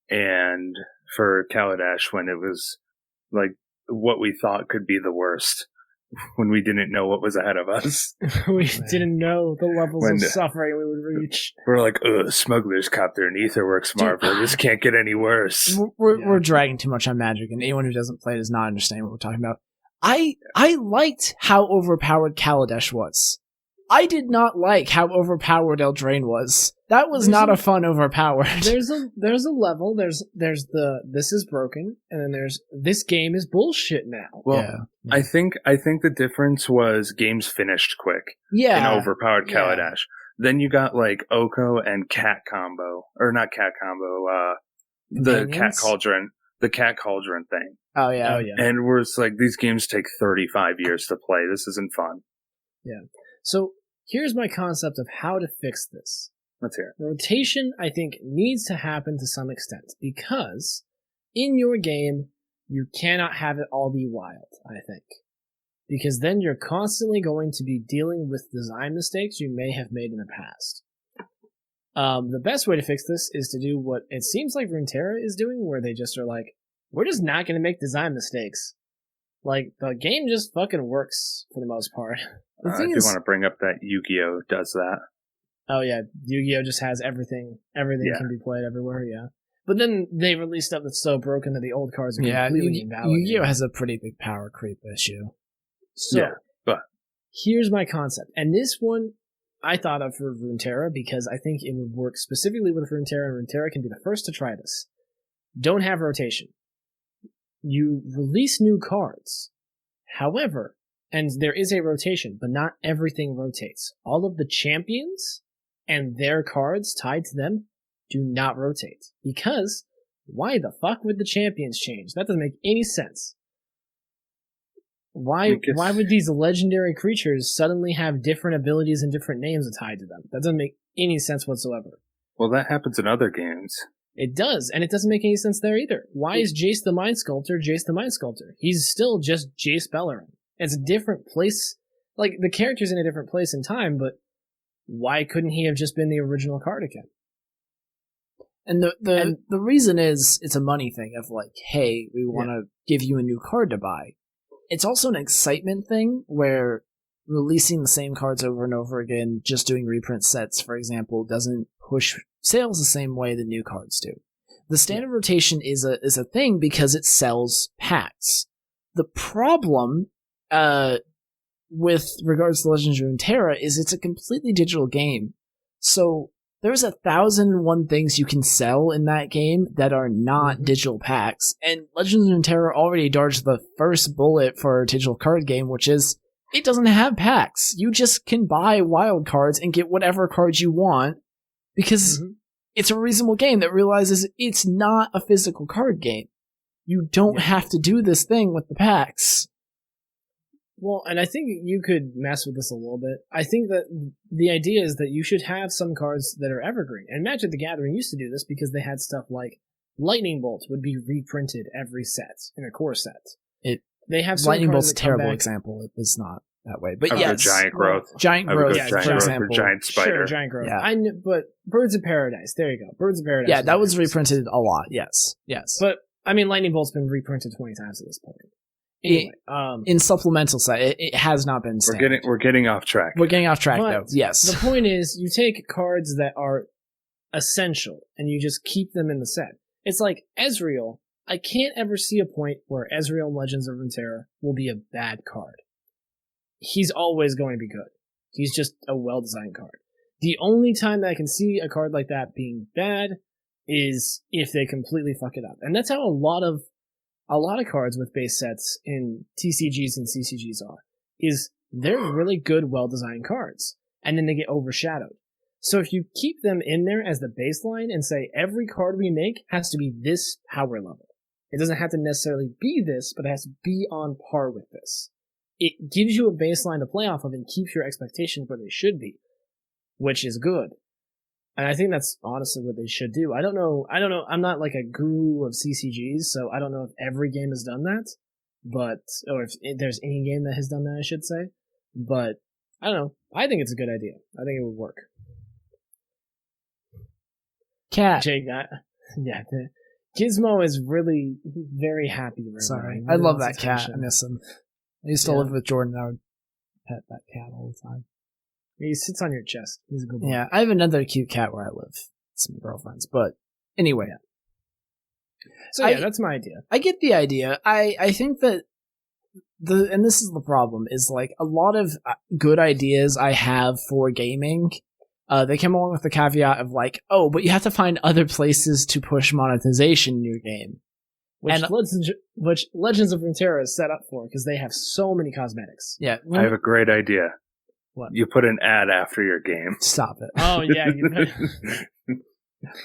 and for Kaladesh, when it was what we thought could be the worst, when we didn't know what was ahead of us. We didn't know the levels of suffering we would reach. We're like, Smuggler's Copter and Aetherworks Marvel. This can't get any worse. We're dragging too much on Magic, and anyone who doesn't play does not understand what we're talking about. I liked how overpowered Kaladesh was. I did not like how overpowered Eldraine was. That was not a fun overpowered. There's a level. There's the this is broken, and then there's this game is bullshit now. Well, yeah. I think the difference was games finished quick. Yeah, in overpowered Kaladesh. Yeah. Then you got Oko and Cat combo, or not Cat combo. The Cat Cauldron thing. Oh yeah. And we're just these games take 35 years to play. This isn't fun. Yeah. So here's my concept of how to fix this. Let's hear it. Rotation, I think, needs to happen to some extent, because in your game, you cannot have it all be wild, I think. Because then you're constantly going to be dealing with design mistakes you may have made in the past. The best way to fix this is to do what it seems like Runeterra is doing, where they just are we're just not going to make design mistakes. The game just fucking works for the most part. I do want to bring up that Yu-Gi-Oh! Does that. Oh yeah, Yu-Gi-Oh! Just has everything. Everything can be played everywhere, yeah. But then they release stuff that's so broken that the old cards are completely invalid. Yu-Gi-Oh! Has a pretty big power creep issue. So, here's my concept. And this one I thought of for Runeterra because I think it would work specifically with Runeterra, and Runeterra can be the first to try this. Don't have rotation. You release new cards. However, and there is a rotation, but not everything rotates. All of the champions and their cards tied to them do not rotate. Because why the fuck would the champions change? That doesn't make any sense. Why would these legendary creatures suddenly have different abilities and different names tied to them? That doesn't make any sense whatsoever. Well, that happens in other games. It does, and it doesn't make any sense there either. Why is Jace the Mind Sculptor Jace the Mind Sculptor? He's still just Jace Bellerin. It's a different place. The character's in a different place in time, but why couldn't he have just been the original card again? And the reason is it's a money thing of like, hey, we want to give you a new card to buy. It's also an excitement thing where releasing the same cards over and over again, just doing reprint sets, for example, doesn't push sales the same way the new cards do. The standard rotation is a thing because it sells packs. The problem with regards to Legends of Runeterra is it's a completely digital game. So there's 1,001 things you can sell in that game that are not digital packs. And Legends of Runeterra already dodged the first bullet for a digital card game, which is it doesn't have packs. You just can buy wild cards and get whatever cards you want because it's a reasonable game that realizes it's not a physical card game. You don't have to do this thing with the packs. Well, and I think you could mess with this a little bit. I think that the idea is that you should have some cards that are evergreen. And Magic the Gathering used to do this because they had stuff like Lightning Bolt would be reprinted every set in a core set. They have Lightning Bolt's a terrible example. It was not that way. But yes. Giant Growth. Giant Growth, for example. Giant Spider. Sure, Giant Growth. Yeah. But Birds of Paradise. There you go. Birds of Paradise. Yeah, that was reprinted a lot. Yes. But, I mean, Lightning Bolt's been reprinted 20 times at this point. Anyway, in supplemental side, it has not been standard. We're getting off track. We're getting off track, though. Yes. The point is, you take cards that are essential, and you just keep them in the set. It's like Ezreal. I can't ever see a point where Ezreal in Legends of Runeterra will be a bad card. He's always going to be good. He's just a well-designed card. The only time that I can see a card like that being bad is if they completely fuck it up. And that's how a lot of cards with base sets in TCGs and CCGs are, is they're really good, well-designed cards, and then they get overshadowed. So if you keep them in there as the baseline and say every card we make has to be this power level, it doesn't have to necessarily be this, but it has to be on par with this. It gives you a baseline to play off of and keeps your expectations where they should be, which is good. And I think that's honestly what they should do. I don't know. I'm not like a guru of CCGs, so I don't know if every game has done that, or if there's any game that has done that, I should say. But I don't know. I think it's a good idea. I think it would work. Cat. Jake, Gizmo is really very happy right Sorry. now. I love that cat. I miss him. I used to live with Jordan. I would pet that cat all the time. He sits on your chest. He's a good boy. Yeah, I have another cute cat where I live. It's my girlfriend's. But anyway. So yeah, that's my idea. I get the idea. I think that and this is the problem, is like a lot of good ideas I have for gaming, they come along with the caveat of like, oh, but you have to find other places to push monetization in your game. Which Legends of Runeterra is set up for, because they have so many cosmetics. Yeah. I have a great idea. What? You put an ad after your game. Stop it. Oh, yeah.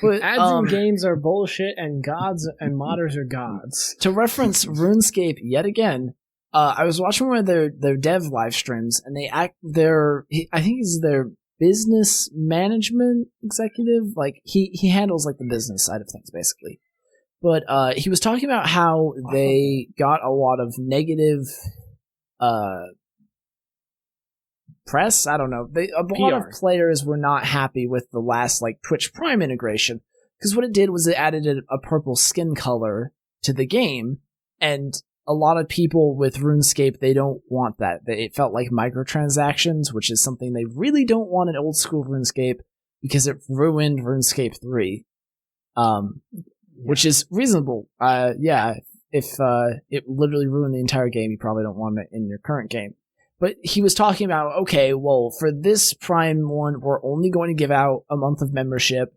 But ads in games are bullshit, and gods and modders are gods. To reference RuneScape yet again, I was watching one of their dev live streams, and I think he's their business management executive. Like he handles like the business side of things, basically. But he was talking about how they got a lot of negative press. I don't know. A lot of players were not happy with the last like Twitch Prime integration, because what it did was it added a purple skin color to the game, and a lot of people with RuneScape, they don't want that. It felt like microtransactions, which is something they really don't want in old school RuneScape, because it ruined RuneScape 3, which is reasonable. If it literally ruined the entire game, you probably don't want it in your current game. But he was talking about, okay, well, for this Prime one, we're only going to give out a month of membership.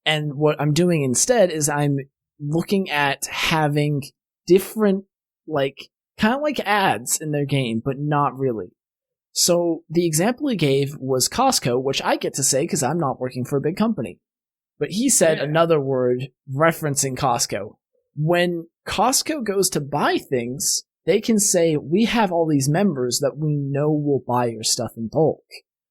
And what I'm doing instead is I'm looking at having different, like, kind of like ads in their game, but not really. So the example he gave was Costco, which I get to say because I'm not working for a big company. But he said another word referencing Costco. When Costco goes to buy things, they can say, we have all these members that we know will buy your stuff in bulk,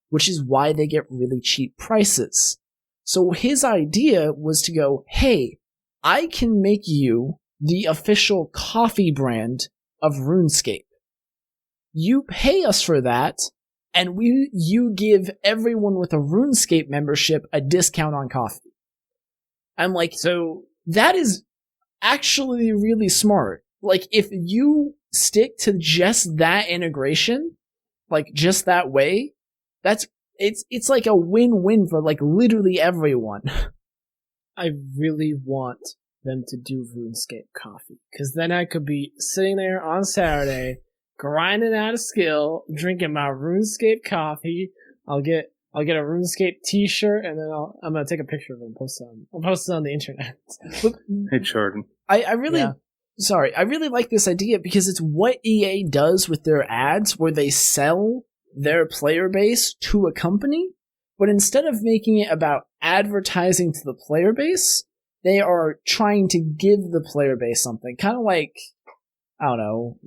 which is why they get really cheap prices. So his idea was to go, hey, I can make you the official coffee brand of RuneScape. You pay us for that, and you give everyone with a RuneScape membership a discount on coffee. I'm like, So that is actually really smart. Like, if you stick to just that integration, like just that way, it's like a win-win for like literally everyone. I really want them to do RuneScape Coffee, because then I could be sitting there on Saturday grinding out a skill, drinking my RuneScape coffee. I'll get a RuneScape T-shirt, and then I'm gonna take a picture of it and I'll post it on the internet. Hey, Jordan. I really like this idea because it's what EA does with their ads, where they sell their player base to a company, but instead of making it about advertising to the player base, they are trying to give the player base something. Kind of like, I don't know,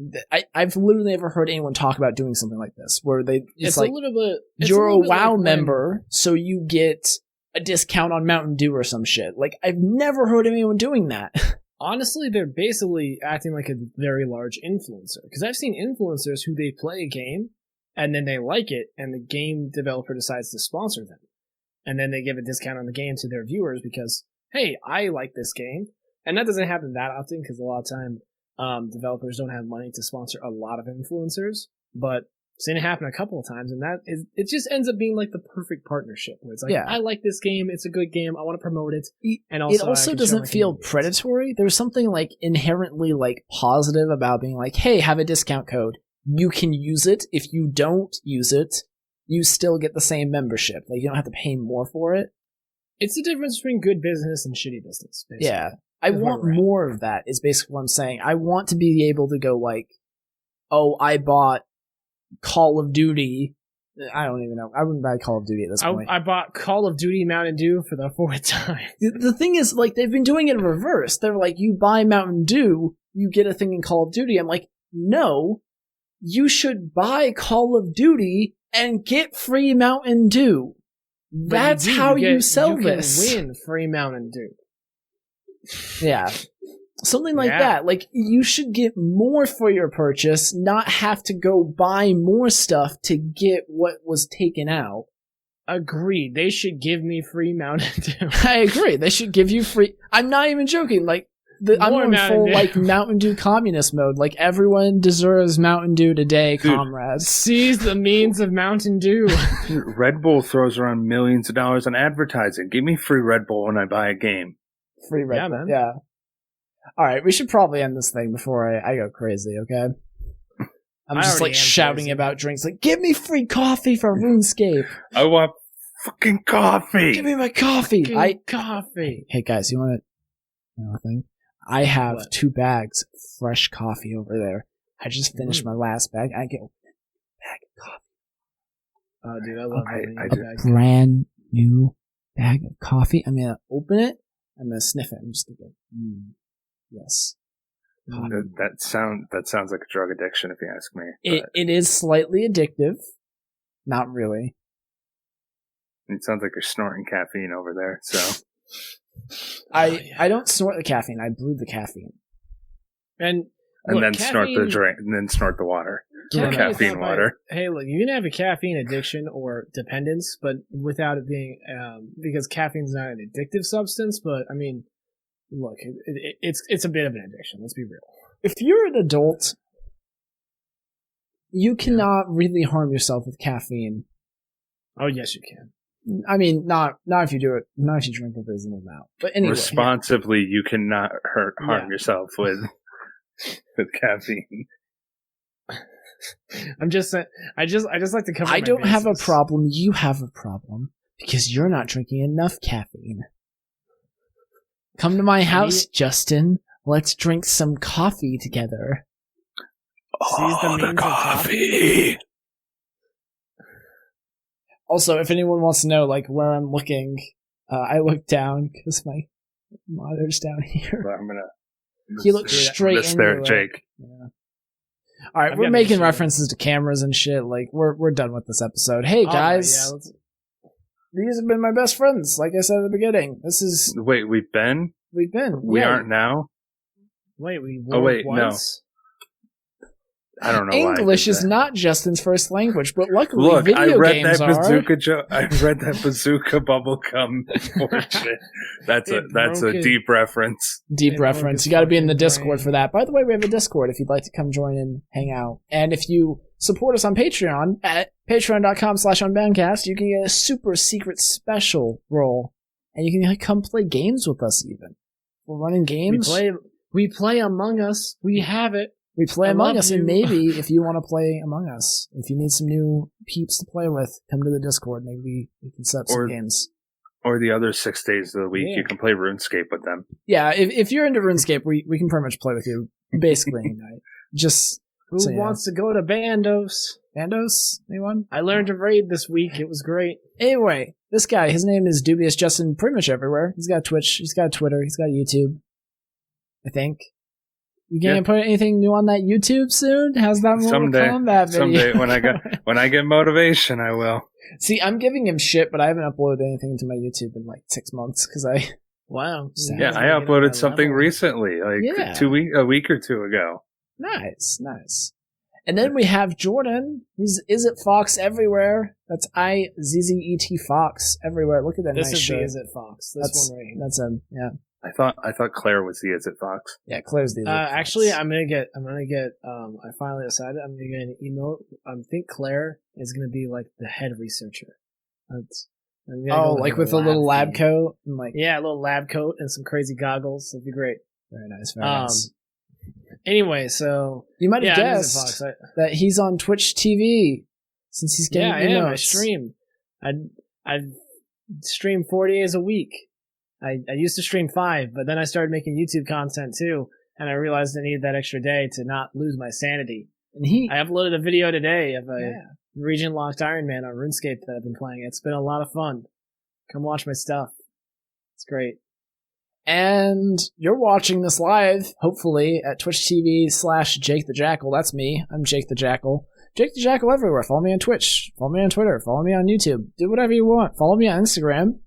I've literally never heard anyone talk about doing something like this, where it's like, a little bit, you're a WoW member, so you get a discount on Mountain Dew or some shit. Like, I've never heard anyone doing that. Honestly, they're basically acting like a very large influencer. Because I've seen influencers who they play a game, and then they like it, and the game developer decides to sponsor them. And then they give a discount on the game to their viewers because, hey, I like this game. And that doesn't happen that often, because a lot of time developers don't have money to sponsor a lot of influencers. But I've seen it happen a couple of times, and it just ends up being like the perfect partnership, where it's like, I like this game, it's a good game, I want to promote it. And it also doesn't feel predatory. There's something like inherently like positive about being like, hey, have a discount code. You can use it. If you don't use it, you still get the same membership. Like, you don't have to pay more for it. It's the difference between good business and shitty business, basically. Yeah. I want more of that, is basically what I'm saying. I want to be able to go like, oh, I bought Call of Duty. I don't even know. I wouldn't buy Call of Duty at this point. I bought Call of Duty Mountain Dew for the fourth time. The thing is, like, they've been doing it in reverse. They're like, you buy Mountain Dew, you get a thing in Call of Duty. I'm like, no, you should buy Call of Duty and get free Mountain Dew. That's how you sell this. You can win free Mountain Dew. Yeah. Something like that. Like, you should get more for your purchase, not have to go buy more stuff to get what was taken out. Agreed. They should give me free Mountain Dew. I agree. They should give you free. I'm not even joking. Like, I'm going full like Mountain Dew communist mode. Like, everyone deserves Mountain Dew today, comrades. Seize the means of Mountain Dew. Red Bull throws around millions of dollars on advertising. Give me free Red Bull when I buy a game. Free Red Bull. Man. Yeah. All right, we should probably end this thing before I go crazy, okay? I'm just like shouting about drinks, like, give me free coffee for RuneScape. I want fucking coffee. Give me my coffee. Coffee. Hey guys, you want to know a thing? I have 2 bags of fresh coffee over there. I just finished my last bag. I get a bag of coffee. Oh, dude, I love it. A brand new bag of coffee. I'm gonna open it. I'm gonna sniff it. I'm just gonna go. Yes. That sounds like a drug addiction, if you ask me. It is slightly addictive. Not really. It sounds like you're snorting caffeine over there. So I don't snort the caffeine. I brew the caffeine, and then snort the drink, and then snort the water. Caffeine water. Hey, look, you can have a caffeine addiction or dependence, but without it being because caffeine's not an addictive substance. But I mean, look, it's a bit of an addiction. Let's be real. If you're an adult, you cannot really harm yourself with caffeine. Oh yes, you can. I mean, not if you do it. Not if you drink a reasonable amount. But anyway, responsibly, you cannot harm yourself with caffeine. I'm just saying. I just like to cover. I don't have a problem. You have a problem because you're not drinking enough caffeine. Come to my house, Justin. Let's drink some coffee together. Oh, the coffee. Also, if anyone wants to know, like, where I'm looking, I look down because my monitor's down here. Well, I'm gonna. He looks straight into there, it. Jake. Yeah. All right, we're making references to cameras and shit. Like, we're done with this episode. Hey guys, these have been my best friends. Like I said at the beginning, this is. Wait, we've been. We aren't now. Wait, we were once? No. I don't know English why is not Justin's first language, but luckily Look, video games are. I read that bazooka bubblegum bullshit. That's a deep reference. Deep reference. You got to be in the Discord for that. By the way, we have a Discord if you'd like to come join and hang out. And if you support us on Patreon at patreon.com/unbannedcast, you can get a super secret special role, and you can come play games with us. Even we're running games. We play Among Us. We have it. We play Among Us, and maybe if you want to play Among Us, if you need some new peeps to play with, come to the Discord. Maybe we can set up some games. Or the other 6 days of the week, you can play RuneScape with them. Yeah, if you're into RuneScape, we can pretty much play with you basically any night. Just who wants to go to Bandos? Bandos? Anyone? I learned to raid this week. It was great. Anyway, this guy, his name is Dubious Justin pretty much everywhere. He's got Twitch, he's got Twitter, he's got YouTube, I think. You gonna put anything new on that YouTube soon? How's that Mortal Kombat video? Someday, when I get motivation, I will. See, I'm giving him shit, but I haven't uploaded anything to my YouTube in like 6 months because I. Wow. Yeah, I uploaded something recently, like a week or two ago. Nice. And then we have Jordan. He's Is It Fox everywhere. That's IZZET Fox everywhere. Look at that nice shirt. This is the Is It Fox. This one right here. That's him. Yeah. I thought Claire was the Is It Fox. Yeah, Claire's the Is It Fox. Actually, I'm gonna get. I finally decided I'm gonna get an emote. I think Claire is gonna be like the head researcher. Like with a little lab coat and like. Yeah, a little lab coat and some crazy goggles. It'd be great. Very nice. Very nice. Anyway, so you might have guessed that he's on Twitch TV since he's getting emotes. I stream. I stream 4 days a week. I used to stream 5, but then I started making YouTube content too, and I realized I needed that extra day to not lose my sanity. And I uploaded a video today of a region locked Iron Man on RuneScape that I've been playing. It's been a lot of fun. Come watch my stuff. It's great. And you're watching this live, hopefully, at Twitch TV/Jake the Jackal. That's me. I'm Jake the Jackal. Jake the Jackal everywhere. Follow me on Twitch. Follow me on Twitter. Follow me on YouTube. Do whatever you want. Follow me on Instagram.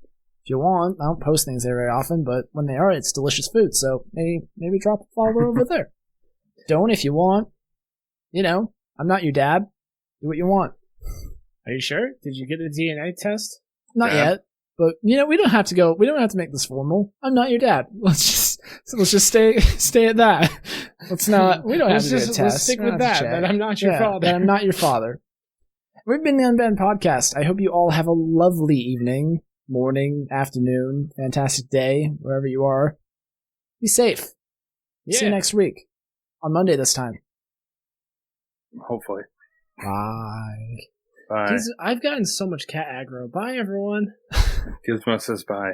If you want. I don't post things there very often, but when they are, it's delicious food. So maybe drop a follow over there. Don't if you want. You know, I'm not your dad. Do what you want. Are you sure? Did you get a DNA test? Not yet. But we don't have to go. We don't have to make this formal. I'm not your dad. Let's just stay at that. Let's not. We don't have to do a test. Let's stick with that. That I'm not your father. That I'm not your father. We've been the Unbanned Podcast. I hope you all have a lovely evening, morning, afternoon, fantastic day, wherever you are. Be safe. See you next week on Monday this time. Hopefully. Bye. Bye. I've gotten so much cat aggro. Bye, everyone. Gizmo says bye.